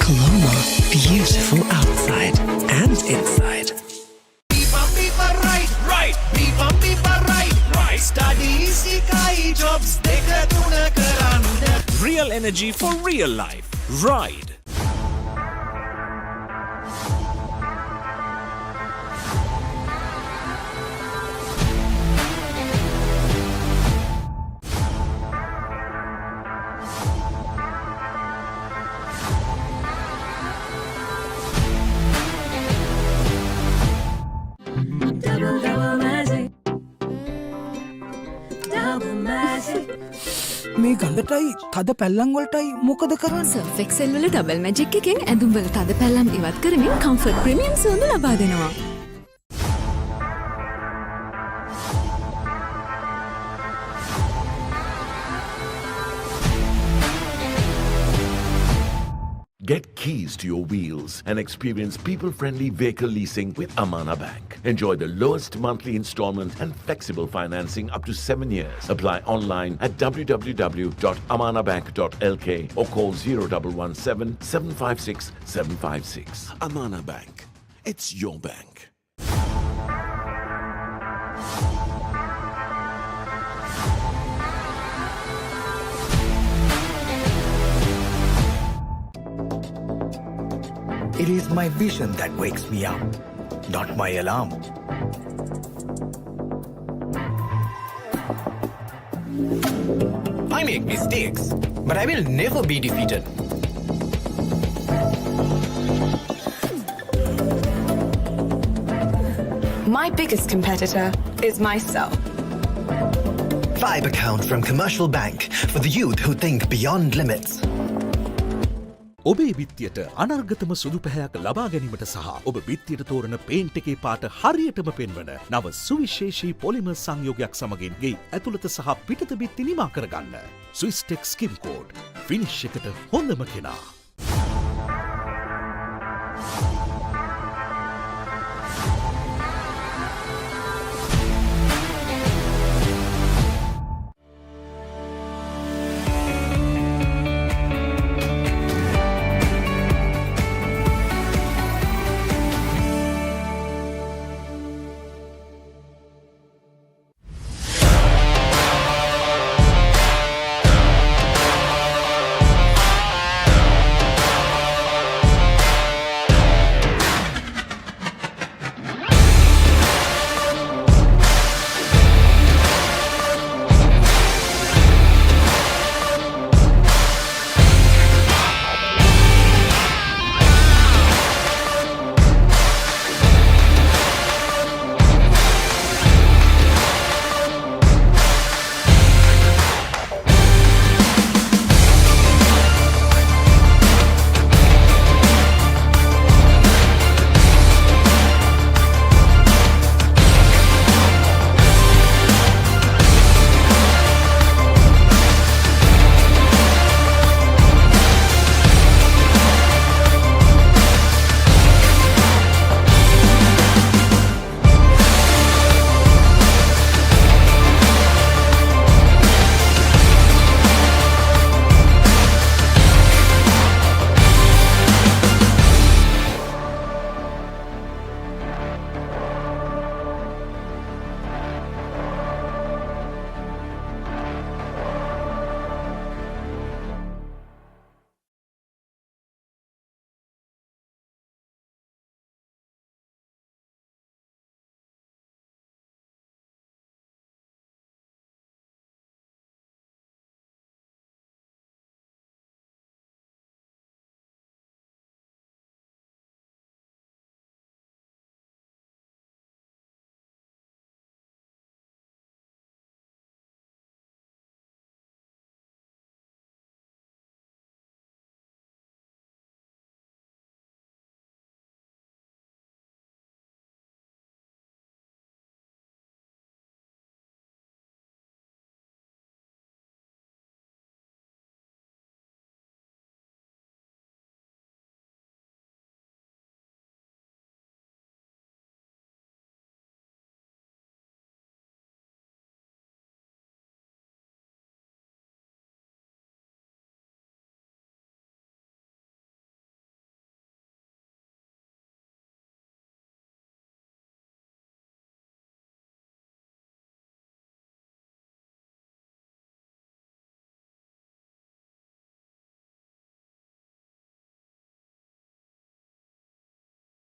Colombo, beautiful outside and inside. Real energy for real life. Ride. මේ ගඳටයි තද පැල්ලම් වලටයි මොකද කරන්නේ? සර්ෆ් එක්සෙල් වල ඩබල් මැජික් එකෙන් ඇඳුම් වල තද පැල්ලම් ඉවත් කරමින් කම්ෆර්ට් ප්‍රීමියම් සුවඳ ලබා දෙනවා. Get keys to your wheels and experience people-friendly vehicle leasing with Amana Bank. Enjoy the lowest monthly installment and flexible financing up to 7 years. Apply online at www.amanabank.lk or call 0117 756 756. Amana Bank. It's your bank. It is my vision that wakes me up, not my alarm. I make mistakes, but I will never be defeated. My biggest competitor is myself. Vibe account from Commercial Bank for the youth who think beyond limits. ඔබේ බිත්තියට අනර්ගතම සුදු පැහැයක් ලබා ගැනීමට සහ ඔබ බිත්තියට තෝරන paint එකේ පාට හරියටම පෙන්වන නව සුවිශේෂී පොලිමර් සංයෝගයක් සමගින් ගේ ඇතුළත සහ පිටත බිත්ති නිමා කරගන්න. ස්විස්ටෙක් ස්කිම් කෝඩ් ෆිනිෂ් එකට හොඳම කෙනා.